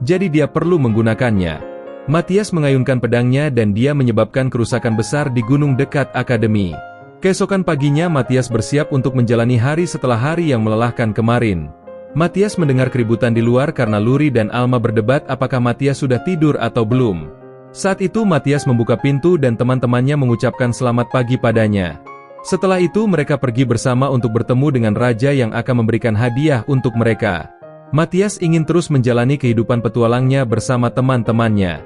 [SPEAKER 1] jadi dia perlu menggunakannya. Matthias mengayunkan pedangnya dan dia menyebabkan kerusakan besar di gunung dekat akademi. Keesokan paginya Matthias bersiap untuk menjalani hari setelah hari yang melelahkan kemarin. Matthias mendengar keributan di luar karena Luri dan Alma berdebat apakah Matthias sudah tidur atau belum. Saat itu Matthias membuka pintu dan teman-temannya mengucapkan selamat pagi padanya. Setelah itu mereka pergi bersama untuk bertemu dengan raja yang akan memberikan hadiah untuk mereka. Matthias ingin terus menjalani kehidupan petualangnya bersama teman-temannya.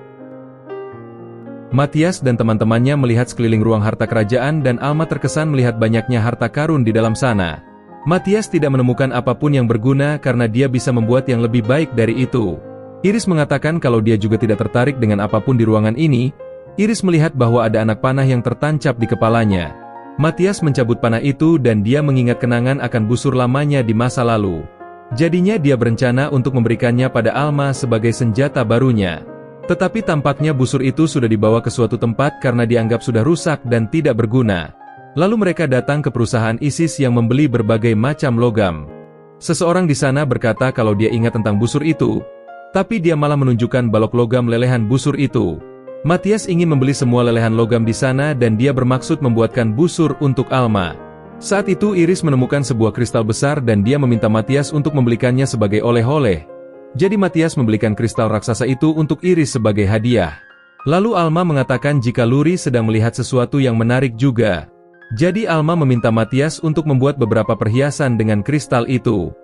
[SPEAKER 1] Matthias dan teman-temannya melihat sekeliling ruang harta kerajaan dan Alma terkesan melihat banyaknya harta karun di dalam sana. Matthias tidak menemukan apapun yang berguna karena dia bisa membuat yang lebih baik dari itu. Iris mengatakan kalau dia juga tidak tertarik dengan apapun di ruangan ini. Iris melihat bahwa ada anak panah yang tertancap di kepalanya. Matthias mencabut panah itu dan dia mengingat kenangan akan busur lamanya di masa lalu. Jadinya dia berencana untuk memberikannya pada Alma sebagai senjata barunya. Tetapi tampaknya busur itu sudah dibawa ke suatu tempat karena dianggap sudah rusak dan tidak berguna. Lalu mereka datang ke perusahaan ISIS yang membeli berbagai macam logam. Seseorang di sana berkata kalau dia ingat tentang busur itu, tapi dia malah menunjukkan balok logam lelehan busur itu. Matthias ingin membeli semua lelehan logam di sana dan dia bermaksud membuatkan busur untuk Alma. Saat itu Iris menemukan sebuah kristal besar dan dia meminta Matthias untuk membelikannya sebagai oleh-oleh. Jadi Matthias membelikan kristal raksasa itu untuk Iris sebagai hadiah. Lalu Alma mengatakan jika Luri sedang melihat sesuatu yang menarik juga. Jadi Alma meminta Matthias untuk membuat beberapa perhiasan dengan kristal itu.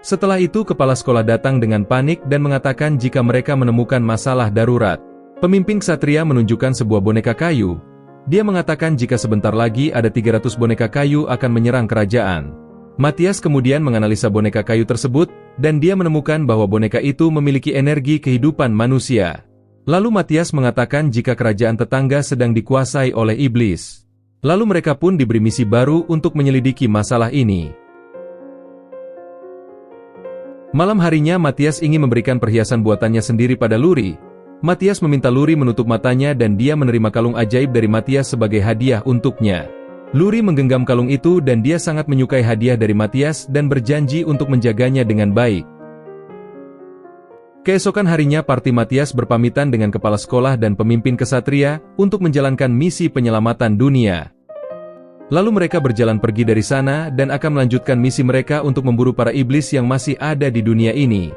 [SPEAKER 1] Setelah itu kepala sekolah datang dengan panik dan mengatakan jika mereka menemukan masalah darurat. Pemimpin ksatria menunjukkan sebuah boneka kayu. Dia mengatakan jika sebentar lagi ada 300 boneka kayu akan menyerang kerajaan. Matthias kemudian menganalisa boneka kayu tersebut, dan dia menemukan bahwa boneka itu memiliki energi kehidupan manusia. Lalu Matthias mengatakan jika kerajaan tetangga sedang dikuasai oleh iblis. Lalu mereka pun diberi misi baru untuk menyelidiki masalah ini. Malam harinya Matthias ingin memberikan perhiasan buatannya sendiri pada Luri. Matthias meminta Luri menutup matanya dan dia menerima kalung ajaib dari Matthias sebagai hadiah untuknya. Luri menggenggam kalung itu dan dia sangat menyukai hadiah dari Matthias dan berjanji untuk menjaganya dengan baik. Keesokan harinya parti Matthias berpamitan dengan kepala sekolah dan pemimpin ksatria untuk menjalankan misi penyelamatan dunia. Lalu mereka berjalan pergi dari sana dan akan melanjutkan misi mereka untuk memburu para iblis yang masih ada di dunia ini.